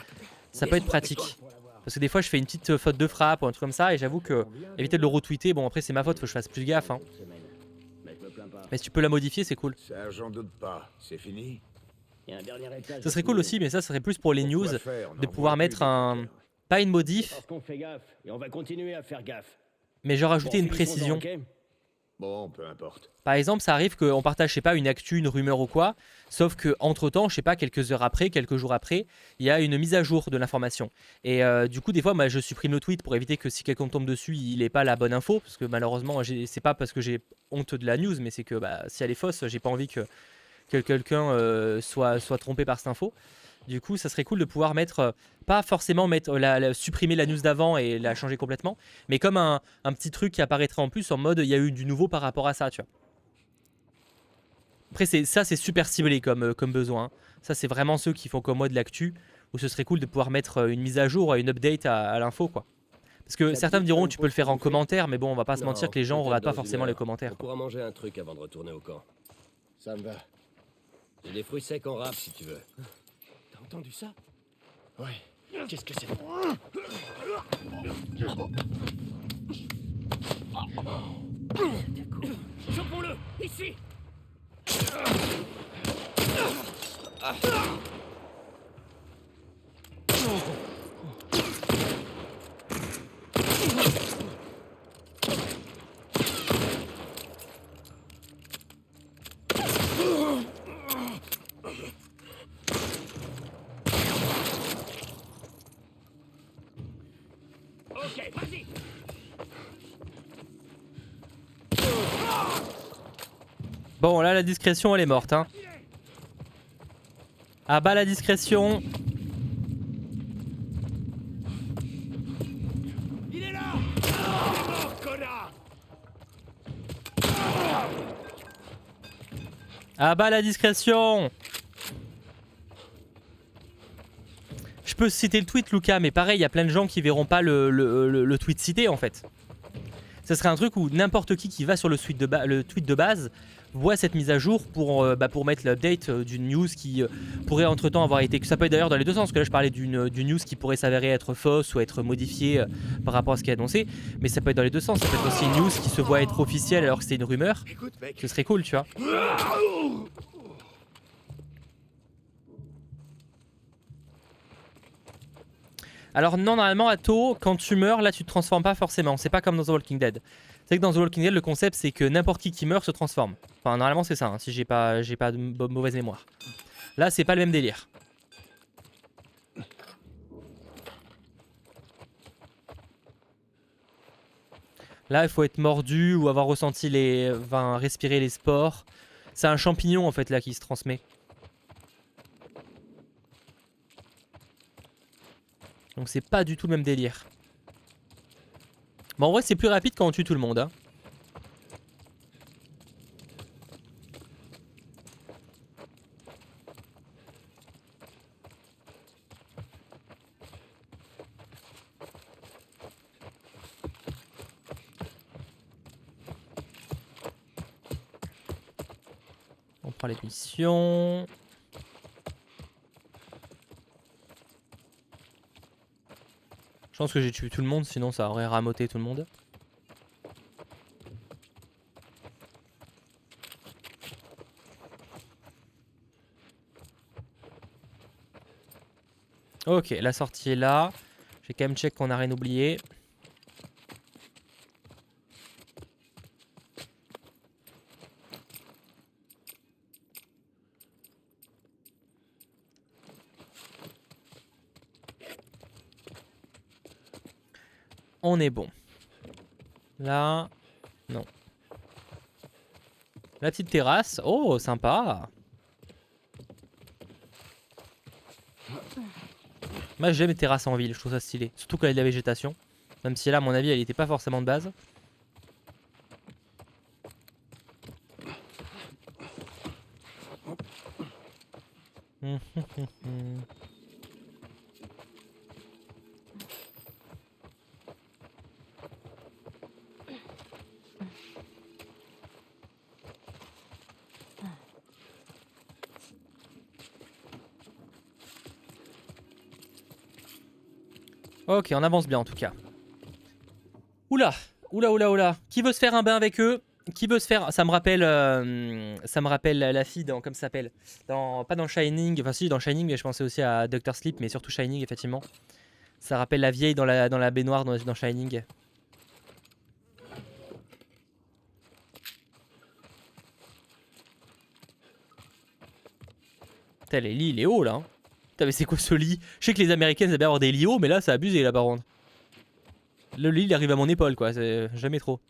ça peut être pratique. Parce que des fois, je fais une petite faute de frappe ou un truc comme ça, et j'avoue que éviter de le retweeter, bon après c'est ma faute, faut que je fasse plus gaffe. Hein. Mais si tu peux la modifier, c'est cool. Ça, j'en doute pas. C'est fini. Ça serait cool aussi, mais ça serait plus pour les news, de pouvoir mettre un... Pas une modif, Parce qu'on fait gaffe, et on va continuer à faire gaffe. mais genre rajouter une précision. Bon, peu importe. Par exemple, ça arrive qu'on partage, je sais pas, une actu, une rumeur ou quoi, sauf que entre temps, je sais pas, quelques heures après, quelques jours après, il y a une mise à jour de l'information. Et du coup, des fois, moi, je supprime le tweet pour éviter que si quelqu'un tombe dessus, il n'ait pas la bonne info, parce que malheureusement, c'est pas parce que j'ai honte de la news, mais c'est que bah, si elle est fausse, j'ai pas envie que quelqu'un soit trompé par cette info. Du coup, ça serait cool de pouvoir mettre, pas forcément mettre supprimer la news d'avant et la changer complètement, mais comme un petit truc qui apparaîtrait en plus en mode il y a eu du nouveau par rapport à ça, tu vois. Après, c'est super ciblé comme besoin. Hein. Ça, c'est vraiment ceux qui font comme moi de l'actu, où ce serait cool de pouvoir mettre une mise à jour, une update à l'info, quoi. Parce que certains me diront tu peux le faire en commentaire, mais bon, on va pas se mentir que les gens ne regardent pas forcément les commentaires. On pourra manger un truc avant de retourner au camp. Ça me va. J'ai des fruits secs en râpe si tu veux. T'as entendu ça? Ouais. Qu'est-ce que c'est? Chopons-le! Ici! Ok, vas-y. Bon, là, la discrétion, elle est morte. Hein. Ah bah, la discrétion. Il est là. Il est mort, connard. Ah bah, la discrétion. Je peux citer le tweet, Lucas, mais pareil, il y a plein de gens qui verront pas le tweet cité, en fait. Ça serait un truc où n'importe qui va sur le tweet de base voit cette mise à jour pour mettre l'update d'une news qui pourrait entre-temps avoir été... Ça peut être d'ailleurs dans les deux sens, parce que là je parlais d'une news qui pourrait s'avérer être fausse ou être modifiée par rapport à ce qui est annoncé, mais ça peut être dans les deux sens. Ça peut être aussi une news qui se voit être officielle alors que c'est une rumeur. Écoute, mec. Ce serait cool, tu vois. Alors non, normalement, Atto, quand tu meurs, là tu te transformes pas forcément. C'est pas comme dans The Walking Dead. C'est que dans The Walking Dead, le concept c'est que n'importe qui meurt se transforme. Enfin, normalement c'est ça, hein, si j'ai pas de mauvaise mémoire. Là, c'est pas le même délire. Là, il faut être mordu ou avoir ressenti respirer les spores. C'est un champignon en fait là qui se transmet. Donc c'est pas du tout le même délire. Bon, en vrai, c'est plus rapide quand on tue tout le monde. Hein. On prend les missions. Je pense que j'ai tué tout le monde, sinon ça aurait ramoté tout le monde. Ok, la sortie est là. J'ai quand même check qu'on n'a rien oublié. On est bon. Là, non. La petite terrasse. Oh, sympa. Moi, j'aime les terrasses en ville. Je trouve ça stylé. Surtout quand il y a de la végétation. Même si là, à mon avis, elle n'était pas forcément de base. Ok, on avance bien en tout cas. Oula, oula, oula, oula. Qui veut se faire un bain avec eux? Qui veut se faire... Ça me rappelle la fille dans... Comme ça s'appelle pas dans Shining. Enfin si, dans Shining, mais je pensais aussi à Dr. Sleep, mais surtout Shining, effectivement. Ça rappelle la vieille dans la baignoire dans Shining. Putain, les lits, il est haut là. Hein. Putain, mais c'est quoi ce lit? Je sais que les Américaines aiment bien avoir des lits hauts, mais là, c'est abusé là par contre. Le lit, il arrive à mon épaule quoi, c'est jamais trop.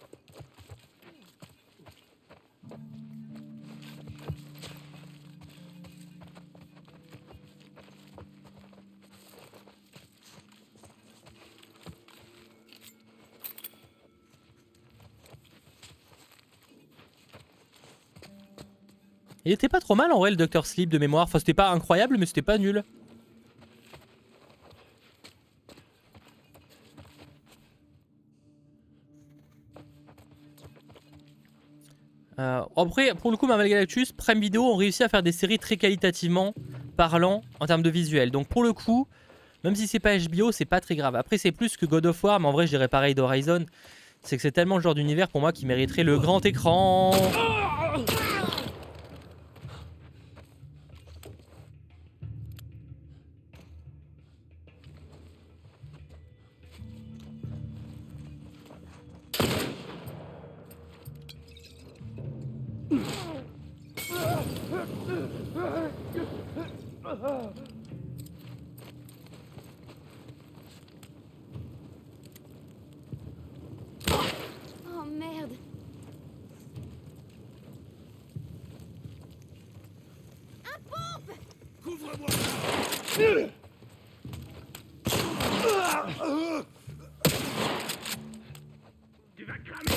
Il était pas trop mal en vrai le Dr. Sleep de mémoire. Enfin, c'était pas incroyable, mais c'était pas nul. Après, pour le coup, Marvel Galactus, Prime Video ont réussi à faire des séries très qualitativement parlant en termes de visuel. Donc pour le coup, même si c'est pas HBO, c'est pas très grave. Après, c'est plus que God of War, mais en vrai, je dirais pareil d'Horizon. C'est que c'est tellement le genre d'univers pour moi qui mériterait le grand écran. Oh merde. Couvre-moi. Tu vas cramer.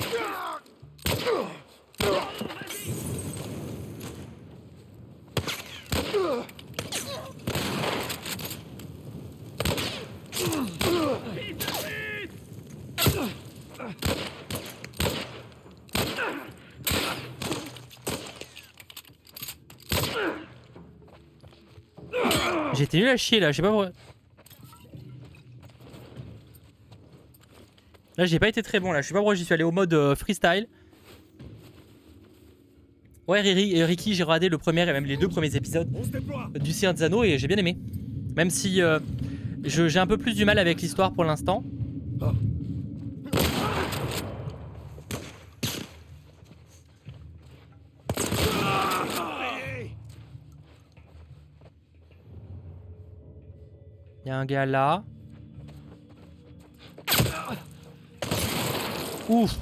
J'étais nul à chier là, je sais pas pourquoi. Là j'ai pas été très bon là, je sais pas pourquoi j'y suis allé au mode freestyle. Ouais Riri et Ricky, j'ai regardé le premier et même les 2 premiers épisodes On se déploie. du Seigneur des Anneaux et j'ai bien aimé. Même si j'ai un peu plus du mal avec l'histoire pour l'instant. Il y a un gars là. Ouf.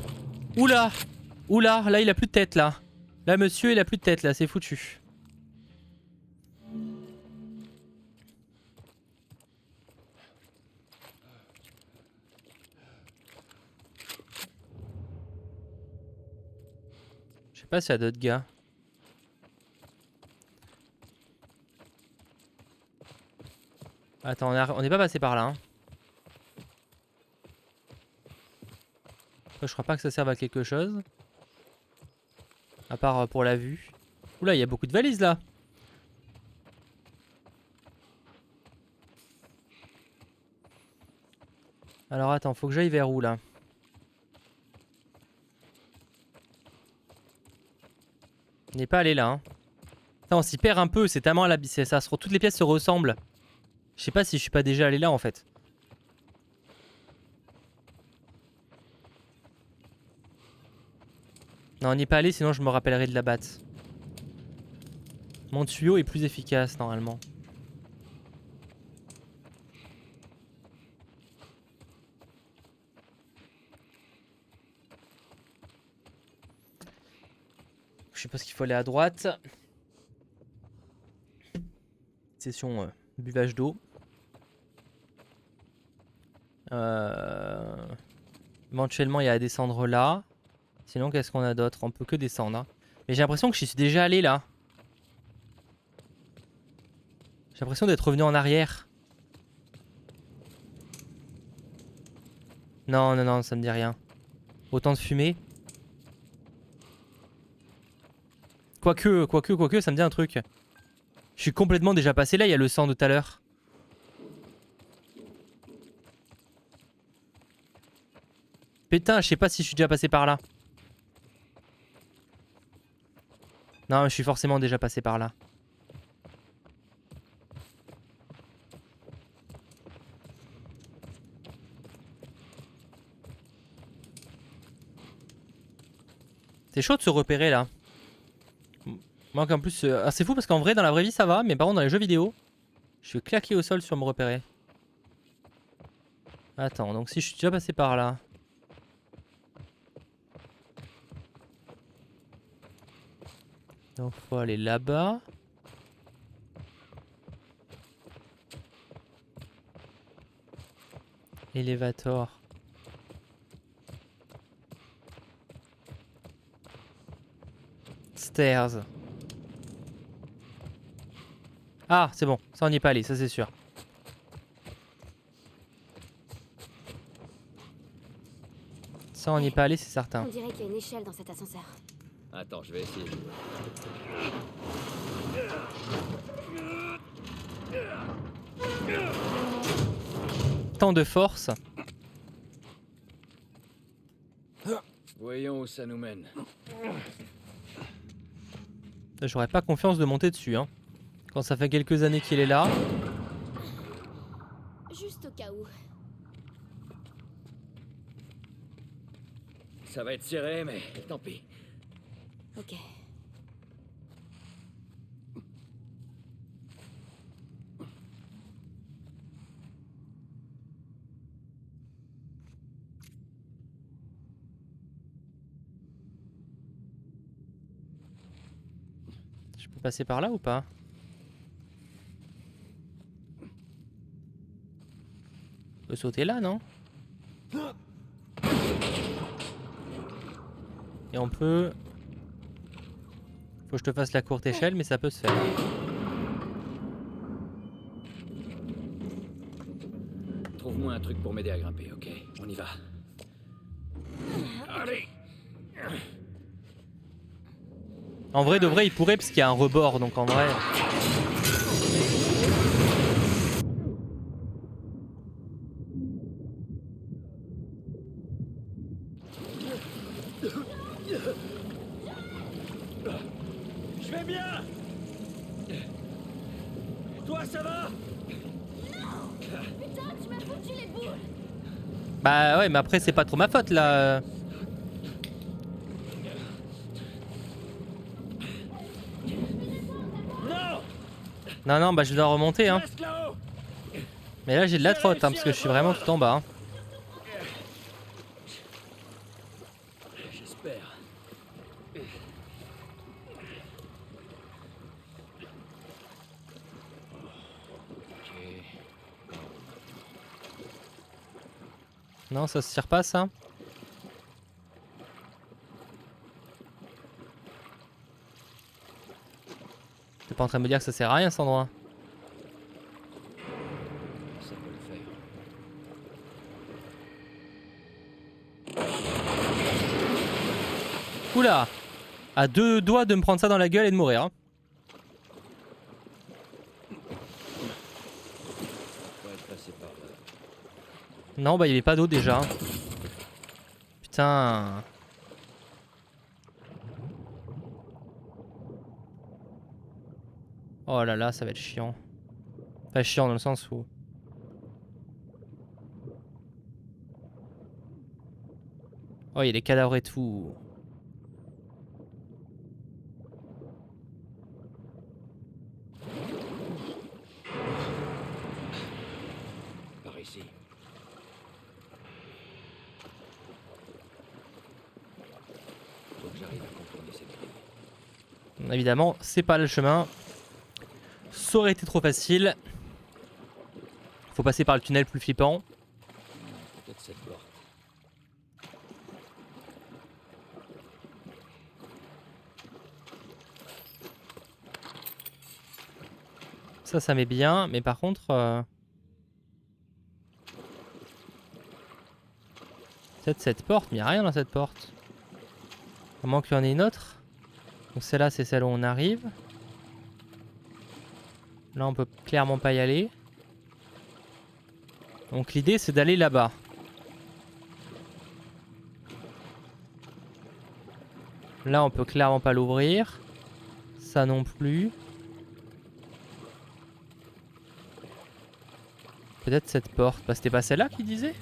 Oula. Oula, là il a plus de tête là. Là monsieur il a plus de tête là, c'est foutu. Je sais pas s'il y a d'autres gars. Attends, on n'est pas passé par là. Hein. Je crois pas que ça serve à quelque chose. À part pour la vue. Oula, il y a beaucoup de valises là. Alors attends, faut que j'aille vers où là? On n'est pas allé là. Hein. Putain, on s'y perd un peu, c'est tellement à l'abysse. Toutes les pièces se ressemblent. Je sais pas si je suis pas déjà allé là en fait. Non, on n'y est pas allé, sinon je me rappellerai de la batte. Mon tuyau est plus efficace normalement. Je suppose qu'il faut aller à droite. Session buvage d'eau. Éventuellement, il y a à descendre là. Sinon, qu'est-ce qu'on a d'autre? On peut que descendre. Hein. Mais j'ai l'impression que j'y suis déjà allé là. J'ai l'impression d'être revenu en arrière. Non, non, non, ça me dit rien. Autant de fumée. Quoique, ça me dit un truc. Je suis complètement déjà passé là, il y a le sang de tout à l'heure. Putain, je sais pas si je suis déjà passé par là. Non, je suis forcément déjà passé par là. C'est chaud de se repérer là. Moi qu'en plus... Ah, c'est fou parce qu'en vrai dans la vraie vie ça va, mais par contre dans les jeux vidéo, je suis claqué au sol sur me repérer. Attends, donc si je suis déjà passé par là... Donc faut aller là-bas. Elevator. Stairs. Ah, c'est bon, ça on n'y est pas allé, ça c'est sûr. Ça on n'y est pas allé, c'est certain. On dirait qu'il y a une échelle dans cet ascenseur. Attends, je vais essayer. Tant de force. Voyons où ça nous mène. J'aurais pas confiance de monter dessus, hein. Quand ça fait quelques années qu'il est là. Juste au cas où. Ça va être serré, mais tant pis. Ok. passer par là ou pas? On peut sauter là, non? Et on peut... Faut que je te fasse la courte échelle, mais ça peut se faire. Trouve-moi un truc pour m'aider à grimper, ok? On y va. Allez. En vrai, de vrai, il pourrait parce qu'il y a un rebord, donc en vrai... Je vais bien. Toi, ça va? Putain, tu m'as foutu les boules. Bah ouais, mais après, c'est pas trop ma faute, là. Non. Non, non, bah je dois remonter, hein. Reste là-haut. Mais là, j'ai de la trotte, hein, parce que je suis vraiment tout en bas. Hein. J'espère. Ok. Non, ça se tire pas, ça? T'es pas en train de me dire que ça sert à rien, cet endroit? Ça peut le faire. Oula! À deux doigts de me prendre ça dans la gueule et de mourir. Hein. Faut être passé par là. Non, bah il y avait pas d'eau déjà. Putain. Oh là là, ça va être chiant. Enfin, chiant dans le sens où... Oh, il y a des cadavres et tout. Par ici. Faut que j'arrive à contourner cette grille. Évidemment, c'est pas le chemin. Ça aurait été trop facile. Faut passer par le tunnel plus flippant. Peut-être cette porte. Ça met bien. Mais par contre... Peut-être cette porte, mais il n'y a rien dans cette porte. À moins qu'il y en ait une autre. Donc celle-là, c'est celle où on arrive. Là, on peut clairement pas y aller. Donc l'idée, c'est d'aller là-bas. Là, on peut clairement pas l'ouvrir. Ça non plus. Peut-être cette porte. Bah, c'était pas celle-là qui disait ?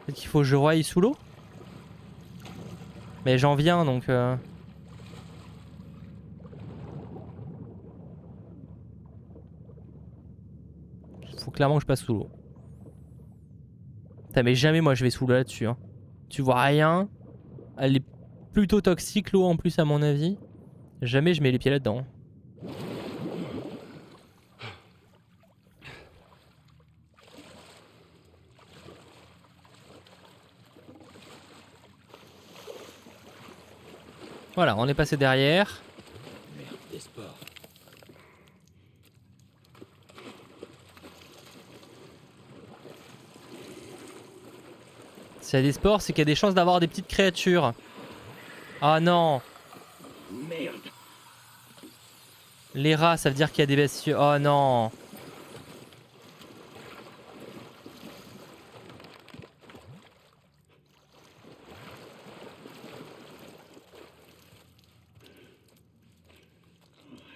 Peut-être qu'il faut que je voie sous l'eau ? Mais j'en viens donc... Faut clairement que je passe sous l'eau. Putain, mais jamais moi je vais sous l'eau là-dessus. Hein. Tu vois rien. Elle est plutôt toxique l'eau en plus à mon avis. Jamais je mets les pieds là-dedans. Voilà, on est passé derrière. Merde, des sports. S'il y a des sports, c'est qu'il y a des chances d'avoir des petites créatures. Ah non. Merde. Les rats, ça veut dire qu'il y a des bestioles. Oh non.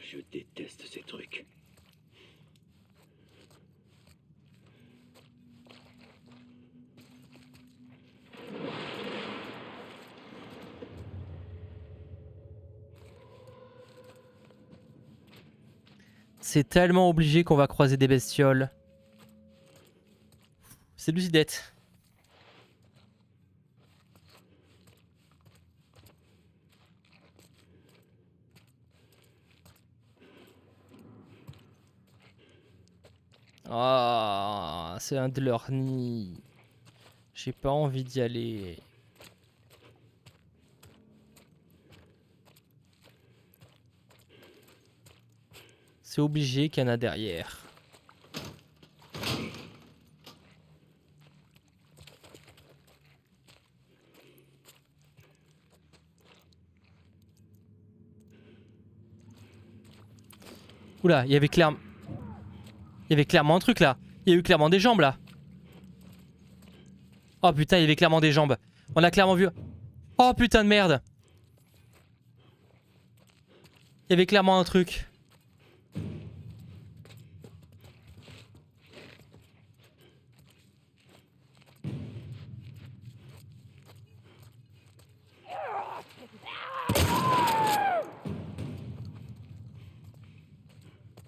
Je déteste ces trucs. C'est tellement obligé qu'on va croiser des bestioles. C'est lucidette. Ah, c'est un de leurs nids. J'ai pas envie d'y aller. C'est obligé qu'il y en a derrière. Oula, il y avait clairement... Il y avait clairement un truc là. Il y a eu clairement des jambes là. Oh putain, il y avait clairement des jambes. On a clairement vu... Oh putain de merde. Il y avait clairement un truc.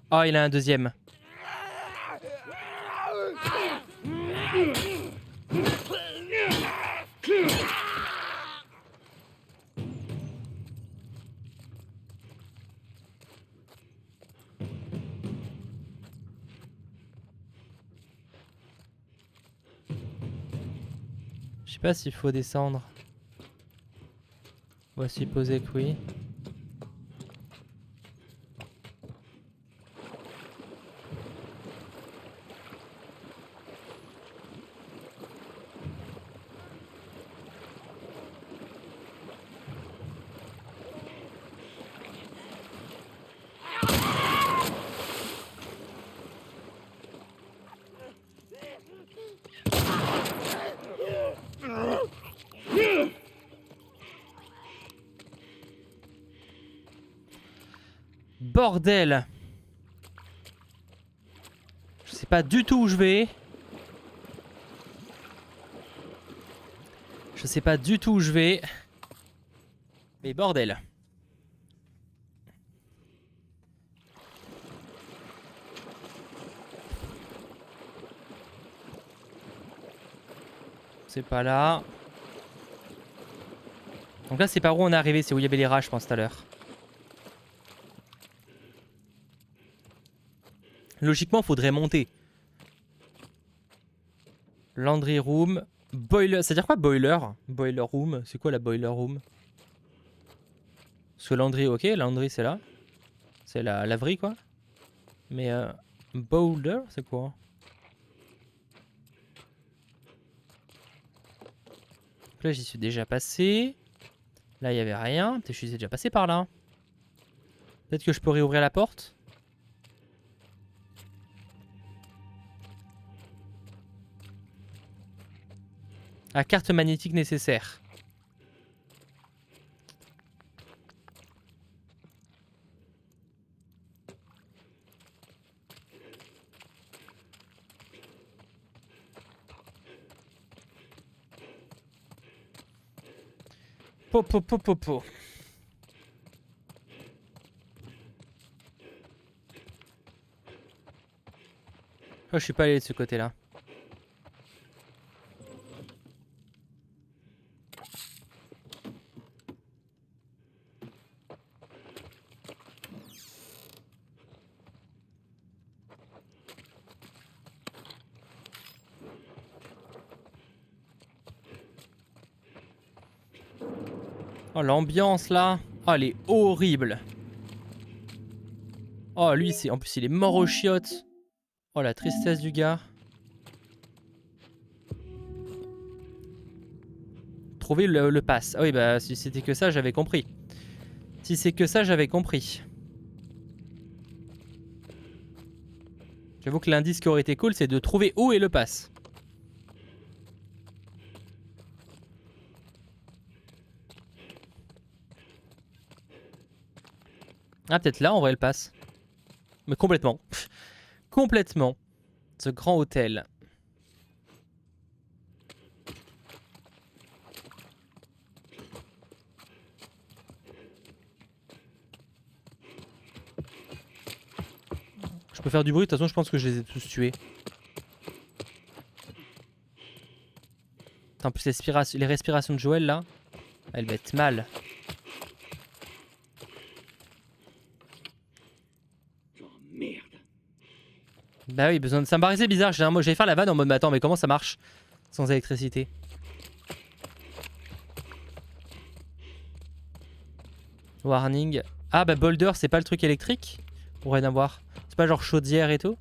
Oh, il a un deuxième. Je sais pas s'il faut descendre. On va supposer que oui. Bordel! Je sais pas du tout où je vais. Je sais pas du tout où je vais. Mais bordel. C'est pas là. Donc là c'est par où on est arrivé, c'est où il y avait les rats je pense tout à l'heure. Logiquement, faudrait monter. Laundry room. Boiler. Ça veut dire quoi boiler? Boiler room. C'est quoi la boiler room? Parce que laundry, ok. Laundry, c'est là. C'est la laverie, quoi. Mais boiler, c'est quoi? Là, j'y suis déjà passé. Là, il n'y avait rien. Peut-être que je suis déjà passé par là. Peut-être que je peux réouvrir la porte. La carte magnétique nécessaire. Popo popo popo. Oh, je suis pas allé de ce côté-là. Oh, l'ambiance là. Oh, elle est horrible. Oh, lui, c'est en plus, il est mort aux chiottes. Oh, la tristesse du gars. Trouver le pass. Ah oui, bah, si c'était que ça, j'avais compris. Si c'est que ça, j'avais compris. J'avoue que l'indice qui aurait été cool, c'est de trouver où est le pass. Ah, peut-être là, on voit le pass. Mais complètement. Complètement. Ce grand hôtel. Je peux faire du bruit, de toute façon, je pense que je les ai tous tués. En plus, les respirations de Joël, là, elles mettent mal. Oh merde. Bah oui, besoin de... ça me paraissait bizarre. Moi, j'allais faire la vanne en mode, mais attends, mais comment ça marche sans électricité? Warning. Ah bah Boulder, c'est pas le truc électrique? Ou rien à voir. C'est pas genre chaudière et tout?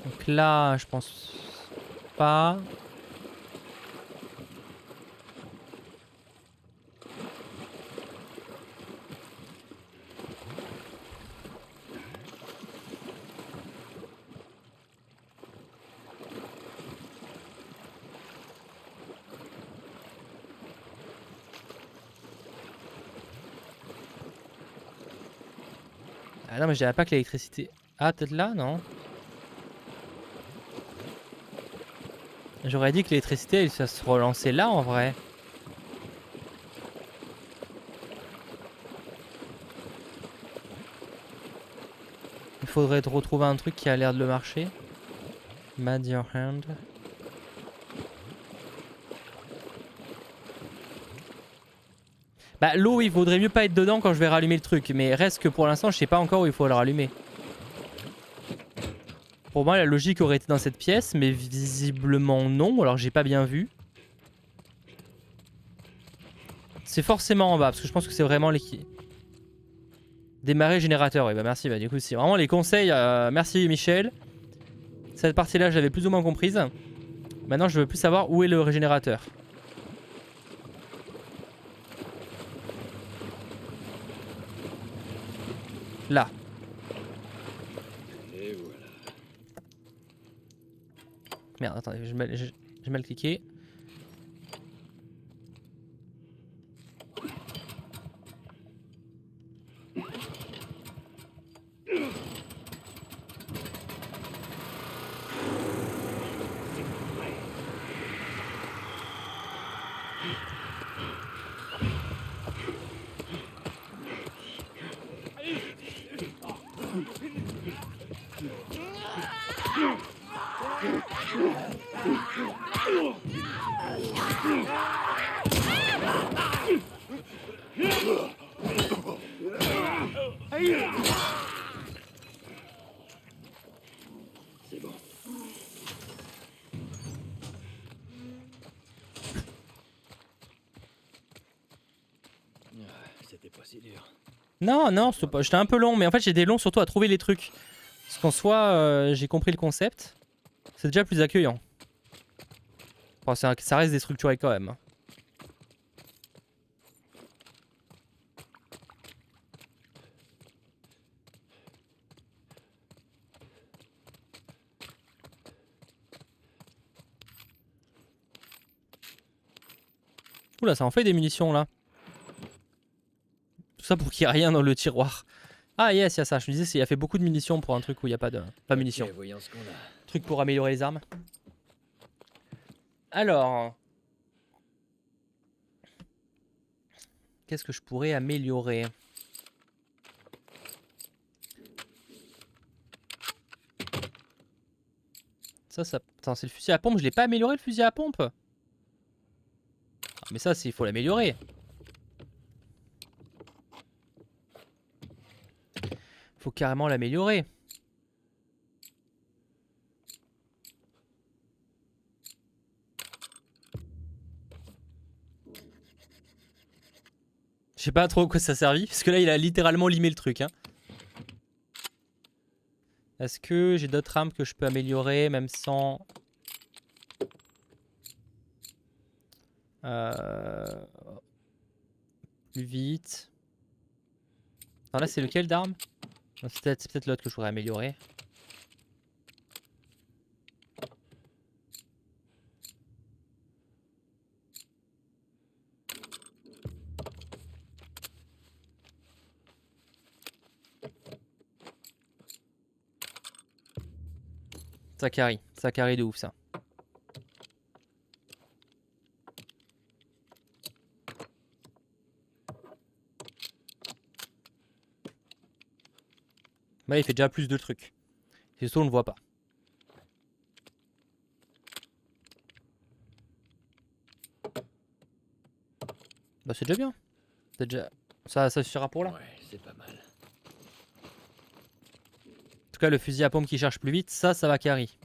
Donc là, je pense pas. Ah non, mais je dirais pas que l'électricité... Ah, peut-être là, non? J'aurais dit que l'électricité, ça se relançait là, en vrai. Il faudrait retrouver un truc qui a l'air de le marcher. Mad your hand. Bah l'eau, il vaudrait mieux pas être dedans quand je vais rallumer le truc. Mais reste que pour l'instant, je sais pas encore où il faut le rallumer. Pour moi, la logique aurait été dans cette pièce, mais visiblement non. Alors j'ai pas bien vu. C'est forcément en bas, parce que je pense que c'est vraiment l'équipe. Démarrer générateur, oui bah merci. Bah du coup, c'est vraiment les conseils. Merci Michel. Cette partie-là, je l'avais plus ou moins comprise. Maintenant, je veux plus savoir où est le régénérateur. Là. Et voilà. Merde, attendez, j'ai mal cliqué. C'est bon. C'était pas si dur. Non, non, j'étais un peu long, mais en fait j'étais long surtout à trouver les trucs. Parce qu'en soi, j'ai compris le concept. C'est déjà plus accueillant. Bon, ça reste déstructuré quand même. Oula, ça en fait des munitions là. Tout ça pour qu'il n'y ait rien dans le tiroir. Ah yes, il y a ça. Je me disais, il a fait beaucoup de munitions pour un truc où il n'y a pas de munitions. Ok, voyons ce qu'on a. Truc pour améliorer les armes. Alors. Qu'est-ce que je pourrais améliorer? Ça... Attends, c'est le fusil à pompe. Je l'ai pas amélioré le fusil à pompe? Ah, mais ça, il faut l'améliorer. Faut carrément l'améliorer. Je sais pas trop à quoi ça servit, parce que là il a littéralement limé le truc. Hein. Est-ce que j'ai d'autres armes que je peux améliorer, même sans... Plus vite. Non, là c'est lequel d'arme? C'est peut-être l'autre que je voudrais améliorer. Ça carry de ouf ça. Là il fait déjà plus de trucs. C'est surtout on ne le voit pas. Bah c'est déjà bien. C'est déjà... ça suffira pour là. Ouais, c'est pas mal. En tout cas, le fusil à pompe qui charge plus vite, ça va carry.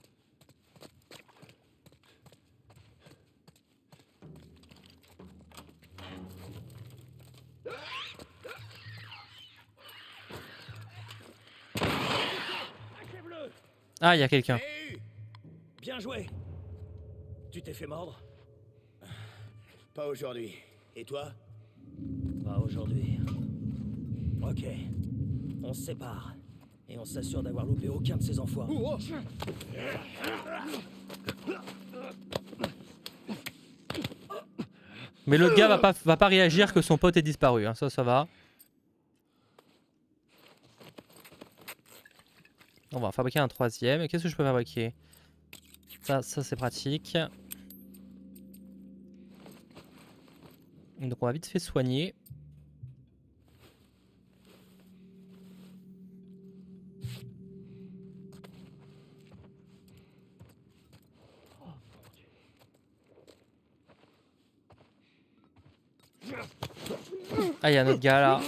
Ah, il y a quelqu'un. Hey, bien joué. Tu t'es fait mordre? Pas aujourd'hui. Et toi? Pas aujourd'hui. Ok. On se sépare. Et on s'assure d'avoir loupé aucun de ces enfoirés. Mais l'autre gars va pas réagir que son pote est disparu. Hein. Ça va. On va en fabriquer un troisième. Qu'est-ce que je peux fabriquer? Ça c'est pratique. Donc on va vite fait soigner. Ah, il y a un autre gars là.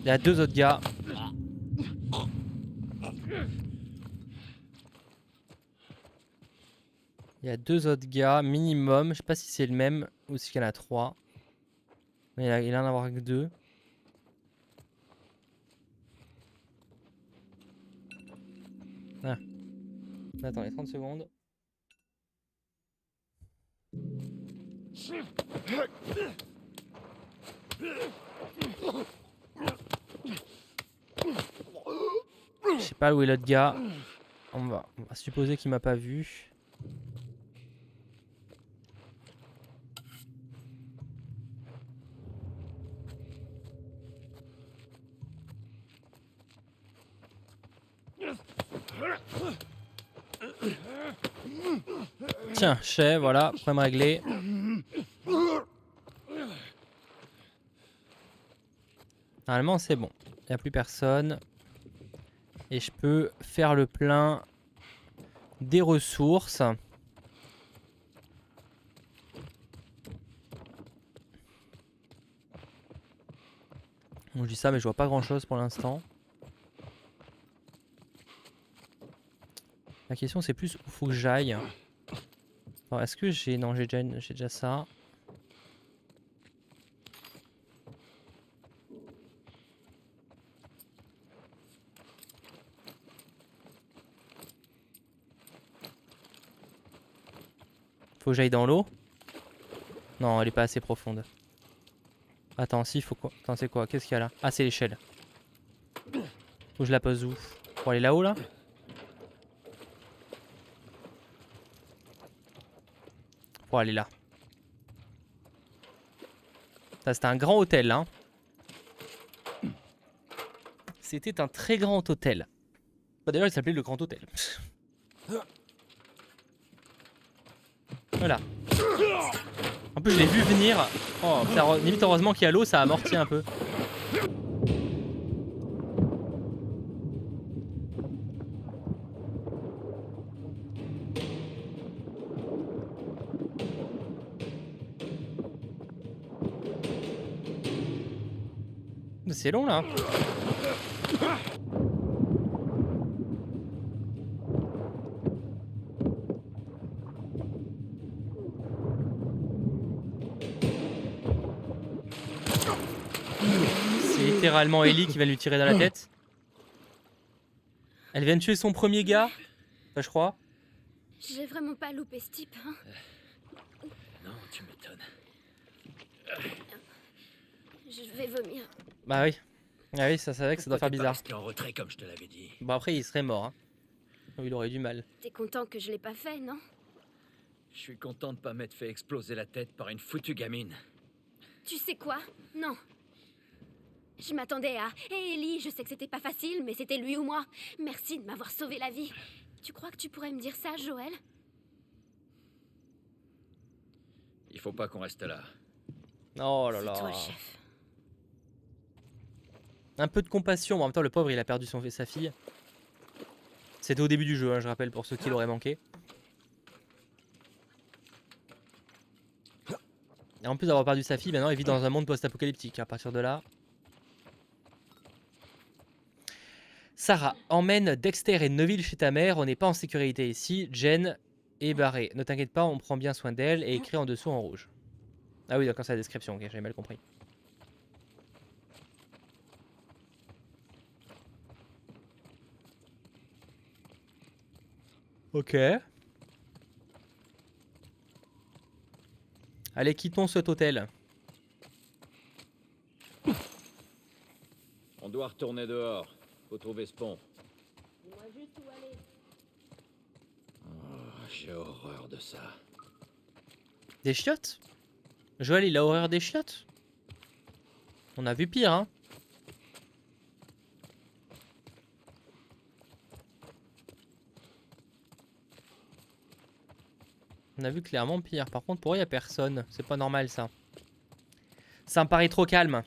Il y a deux autres gars. Il y a deux autres gars minimum. Je sais pas si c'est le même ou s'il y en a trois. Mais il en a avoir que deux. Ah. Attendez 30 secondes. Je sais pas où est l'autre gars. On va supposer qu'il m'a pas vu. Tiens, chef, voilà, problème réglé. Normalement, c'est bon. Il n'y a plus personne. Et je peux faire le plein des ressources. Bon, je dis ça, mais je vois pas grand chose pour l'instant. La question, c'est plus où faut que j'aille. Alors, est-ce que j'ai... Non, j'ai déjà ça. Faut que j'aille dans l'eau. Non, elle est pas assez profonde. Attends, si, faut quoi? Attends, c'est quoi? Qu'est-ce qu'il y a là? Ah, c'est l'échelle. Faut que je la pose où? Pour aller là-haut, là? Pour aller là. Ça, c'était un grand hôtel, hein. C'était un très grand hôtel. Bah, d'ailleurs, il s'appelait le Grand Hôtel. Voilà. En plus, je l'ai vu venir. Oh, limite, heureusement qu'il y a l'eau, ça amortit un peu. C'est long là. C'est littéralement Ellie qui va lui tirer dans la tête. Elle vient de tuer son premier gars, enfin, je crois. J'ai vraiment pas loupé ce type, hein. Non, tu m'étonnes. Je vais vomir. Bah oui. Ah oui, ça savait que ça doit faire bizarre. Rester en retrait comme je te l'avais dit. Bon après il serait mort. Hein. Il aurait eu du mal. T'es content que je l'ai pas fait, non? Je suis content de pas m'être fait exploser la tête par une foutue gamine. Tu sais quoi? Non. Je m'attendais à... Hé Ellie, je sais que c'était pas facile, mais c'était lui ou moi. Merci de m'avoir sauvé la vie. Tu crois que tu pourrais me dire ça, Joël? Il faut pas qu'on reste là. Oh là C'est là. toi le chef. Un peu de compassion, mais en même temps le pauvre il a perdu sa fille. C'était au début du jeu, hein, je rappelle pour ceux qui l'auraient manqué. Et en plus d'avoir perdu sa fille, maintenant il vit dans un monde post-apocalyptique à partir de là. Sarah, emmène Dexter et Neville chez ta mère, on n'est pas en sécurité ici. Jen est barrée. Ne t'inquiète pas, on prend bien soin d'elle et écrit en dessous en rouge. Ah oui, d'accord, c'est la description, ok, j'avais mal compris. Ok. Allez, quittons cet hôtel. On doit retourner dehors. Faut trouver ce pont. Dis-moi juste où aller. Oh, j'ai horreur de ça. Des chiottes? Joël, il a horreur des chiottes? On a vu pire, hein. On a vu clairement pire. Par contre, pour eux, il n'y a personne. C'est pas normal, ça. Ça me paraît trop calme.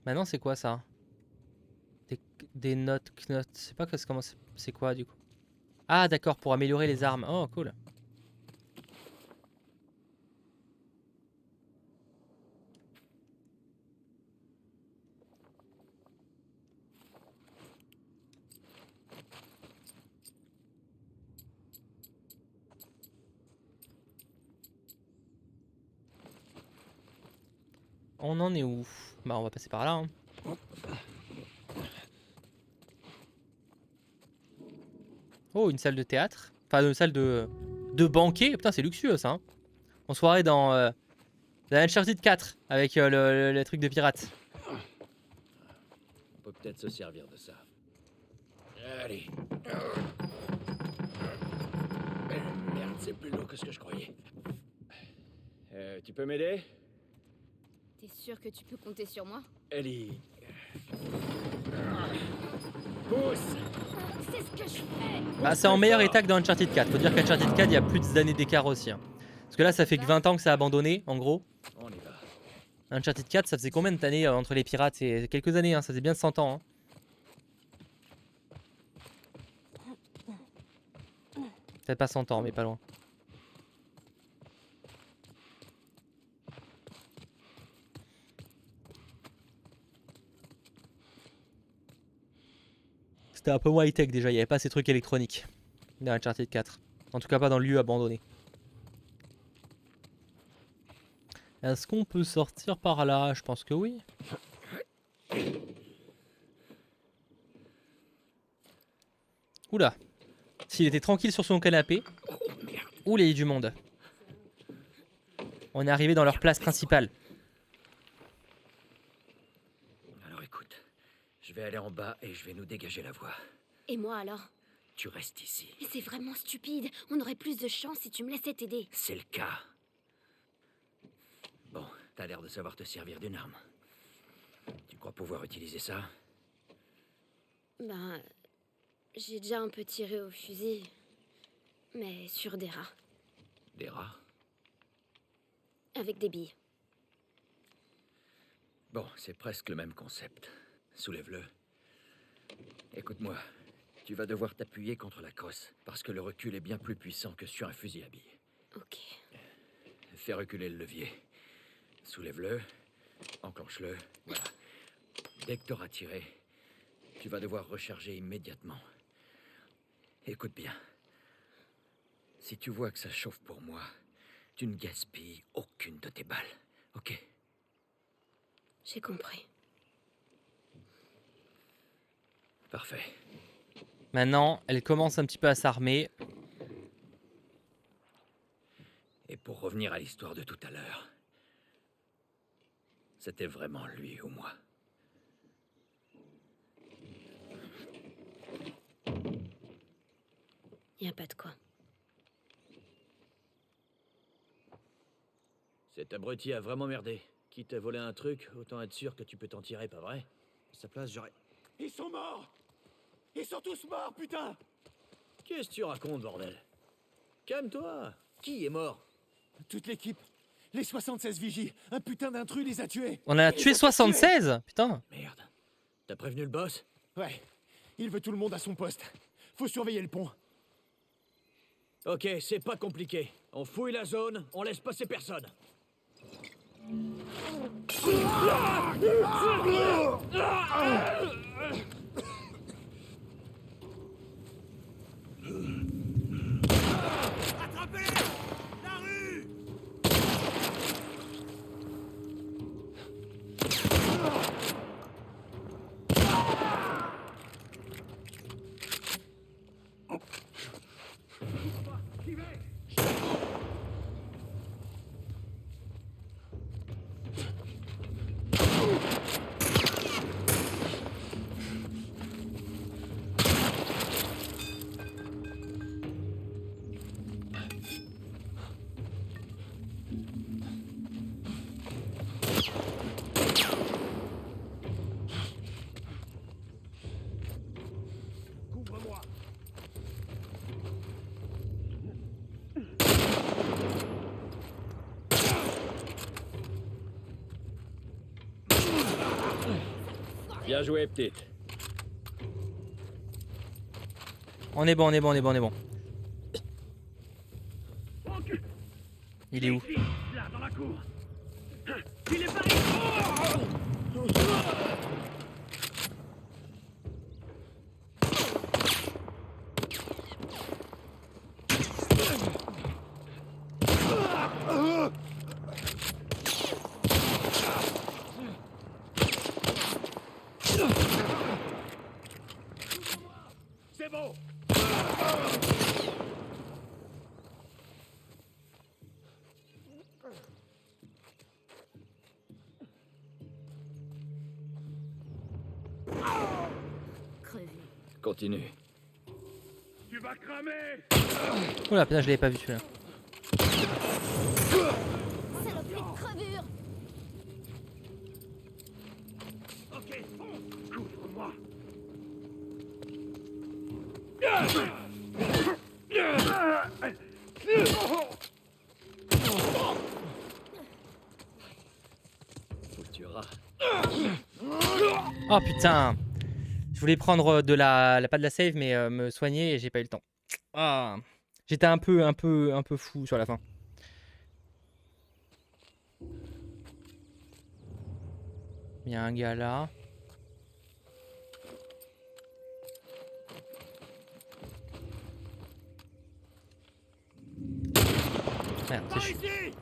Maintenant, c'est quoi, ça? Des notes, knots. Je sais pas comment c'est quoi, du coup. Ah, d'accord, pour améliorer les armes. Oh, cool. On en est où? Bah, on va passer par là, hein. Oh, une salle de théâtre. Enfin, une salle de banquet. Putain, c'est luxueux, ça, hein. En soirée dans Uncharted 4 avec le truc de pirate. On peut peut-être se servir de ça. Allez. Merde, c'est plus lourd que ce que je croyais. Tu peux m'aider? T'es sûr que tu peux compter sur moi? Ellie. Pousse! C'est ce que je fais! Bah, c'est en meilleur état que dans Uncharted 4. Faut dire qu'Uncharted 4, il y a plus d'années d'écart aussi, hein. Parce que là, ça fait que 20 ans que ça a abandonné, en gros. On y va. Uncharted 4, ça faisait combien d'années entre les pirates? C'est quelques années, hein. Ça faisait bien 100 ans, hein. Peut-être pas 100 ans, mais pas loin. C'était un peu moins high-tech déjà, il n'y avait pas ces trucs électroniques dans Uncharted 4. En tout cas pas dans le lieu abandonné. Est-ce qu'on peut sortir par là? Je pense que oui. Oula. S'il était tranquille sur son canapé. Ouh, il y a eu du monde. On est arrivé dans leur place principale. Alors écoute, je vais aller en bas et je vais nous dégager la voie. Et moi alors? Tu restes ici. Mais c'est vraiment stupide. On aurait plus de chance si tu me laissais t'aider. C'est le cas. Bon, t'as l'air de savoir te servir d'une arme. Tu crois pouvoir utiliser ça? Ben, j'ai déjà un peu tiré au fusil. Mais sur des rats. Des rats? Avec des billes. Bon, c'est presque le même concept. Soulève-le. Écoute-moi, tu vas devoir t'appuyer contre la crosse, parce que le recul est bien plus puissant que sur un fusil à billes. Ok. Fais reculer le levier. Soulève-le, enclenche-le, voilà. Dès que t'auras tiré, tu vas devoir recharger immédiatement. Écoute bien. Si tu vois que ça chauffe pour moi, tu ne gaspilles aucune de tes balles, ok? J'ai compris. Parfait. Maintenant, elle commence un petit peu à s'armer. Et pour revenir à l'histoire de tout à l'heure, c'était vraiment lui ou moi. Y a pas de quoi. Cet abruti a vraiment merdé. Quitte à voler un truc, autant être sûr que tu peux t'en tirer, pas vrai? À sa place, j'aurais... Ils sont morts! Ils sont tous morts, putain! Qu'est-ce que tu racontes, bordel? Calme-toi. Qui est mort? Toute l'équipe, les 76 vigies, un putain d'intrus les a tués! On a Ils tué sont tous tués. 76? Putain. Merde. T'as prévenu le boss? Ouais, il veut tout le monde à son poste. Faut surveiller le pont. Ok, c'est pas compliqué. On fouille la zone, on laisse passer personne. Couvre-moi. Bien joué, petite. On est bon, on est bon, on est bon, on est bon. Il est où? Là, dans la cour. Il est parti. C'est bon. Crevé. Continue. Tu vas cramer. Oula, putain, je l'avais pas vu celui-là. Saloperie de crevure. Ok, fonce. Couvre-moi. Fouturas. Oh putain! Je voulais prendre de pas de la save, mais me soigner et j'ai pas eu le temps. Ah. J'étais un peu fou sur la fin. Il y a un gars là. Merde, c'est chaud. Je l'ai eu.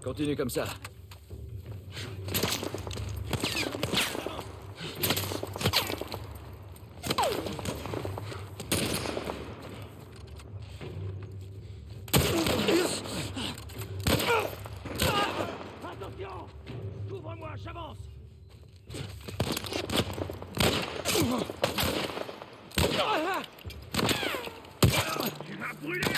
Continue comme ça. Attention. Couvre-moi, j'avance. Tu m'as brûlé.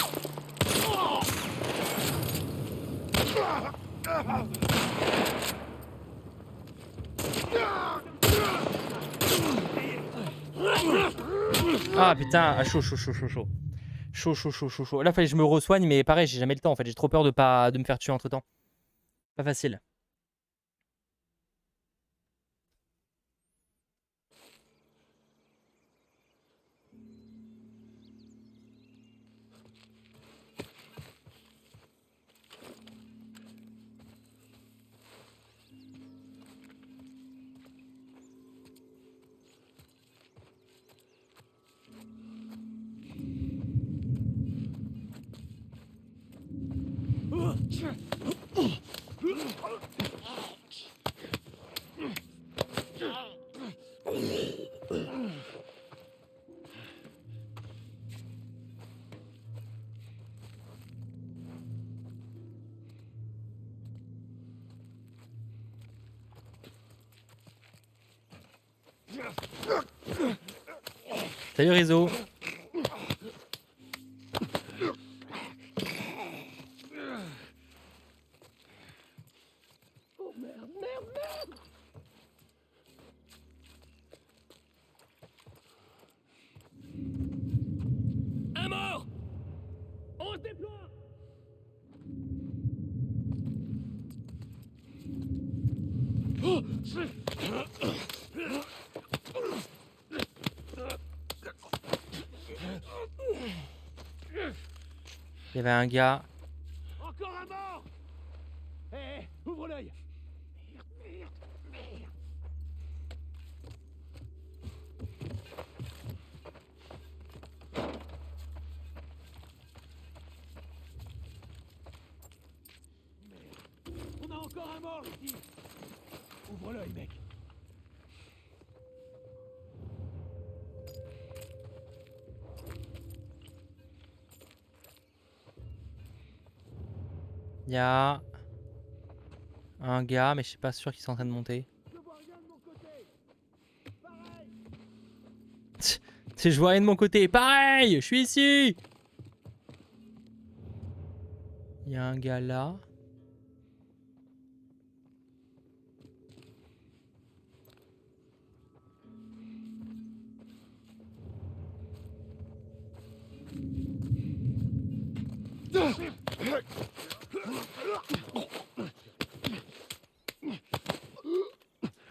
Ah putain, ah, chaud. Là, fallait que je me resoigne, mais pareil, j'ai jamais le temps en fait. J'ai trop peur de me faire tuer entre temps. Pas facile. Salut Rizzo. Un mort. On se déploie. y avait un gars. Encore un mort. Hé, ouvre l'œil. On a encore un mort ici. Ouvre l'œil, mec. Il y a un gars, mais je suis pas sûr qu'ils sont en train de monter. Je vois rien de mon côté. Pareil, je suis ici. Il y a un gars là.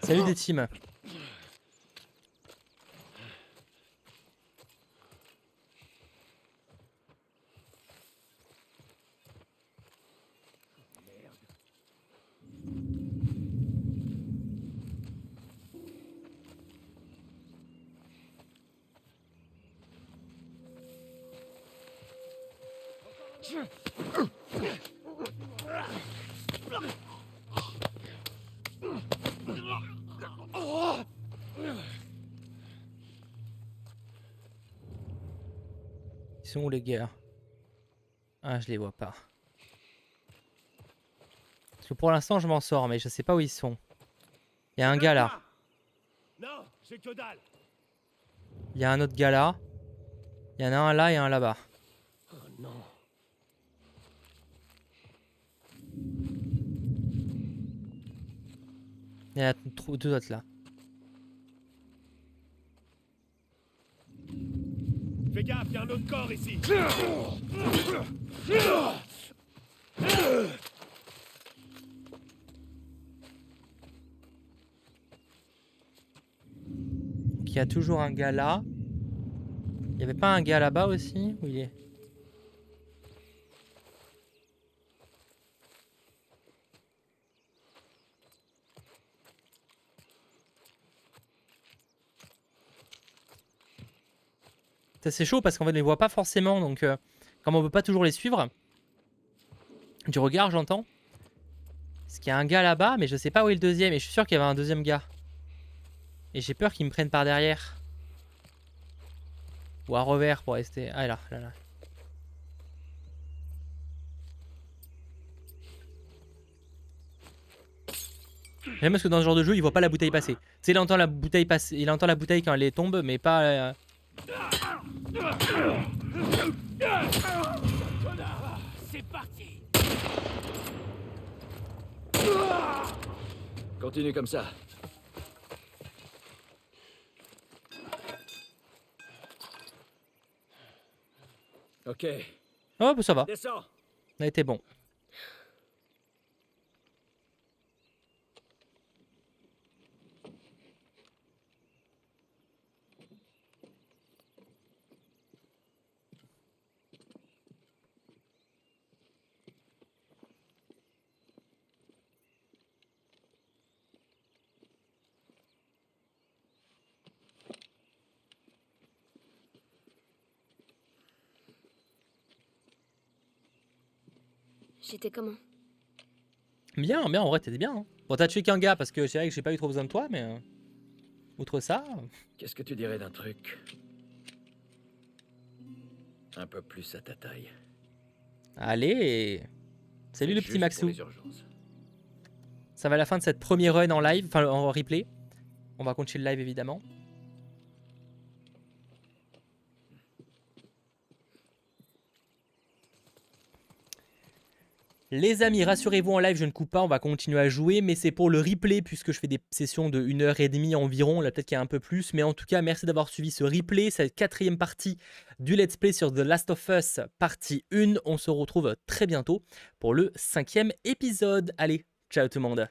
Salut des teams. Ils sont où les gars? Ah, je les vois pas. Parce que pour l'instant, je m'en sors, mais je sais pas où ils sont. Il y a un gars là. Non, j'ai que dalle. Il y a un autre gars là. Il y en a un là et un là-bas. Oh non. Il y en a deux autres là. Fais gaffe, il y a un autre corps ici. Il y a toujours un gars là. Il y avait pas un gars là-bas aussi? Où il est? C'est chaud parce qu'en fait on les voit pas forcément, donc comme on peut pas toujours les suivre, du regard j'entends. Parce qu'il y a un gars là-bas, mais je sais pas où est le deuxième, et je suis sûr qu'il y avait un deuxième gars. Et j'ai peur qu'ils me prennent par derrière. Ou à revers pour rester. Ah là, là, là. J'aime parce que dans ce genre de jeu, il voit pas la bouteille passer. Tu sais, il entend la bouteille passer, il entend la bouteille quand elle tombe, mais pas. C'est parti. Continue comme ça. Ok, Oh, bah ça va. descends. On a été bon. J'étais comment? Bien, bien, en vrai, t'étais bien. Hein. Bon, t'as tué qu'un gars parce que c'est vrai que j'ai pas eu trop besoin de toi, mais. Outre ça. Qu'est-ce que tu dirais d'un truc un peu plus à ta taille? Allez. Salut C'est le petit juste Maxou. pour les urgences. Ça va à la fin de cette première run en live, enfin en replay. On va continuer le live évidemment. Les amis, rassurez-vous, en live, je ne coupe pas, on va continuer à jouer, mais c'est pour le replay, puisque je fais des sessions de 1h30 environ, là peut-être qu'il y a un peu plus, mais en tout cas, merci d'avoir suivi ce replay, cette quatrième partie du Let's Play sur The Last of Us, partie 1. On se retrouve très bientôt pour le 5e épisode. Allez, ciao tout le monde.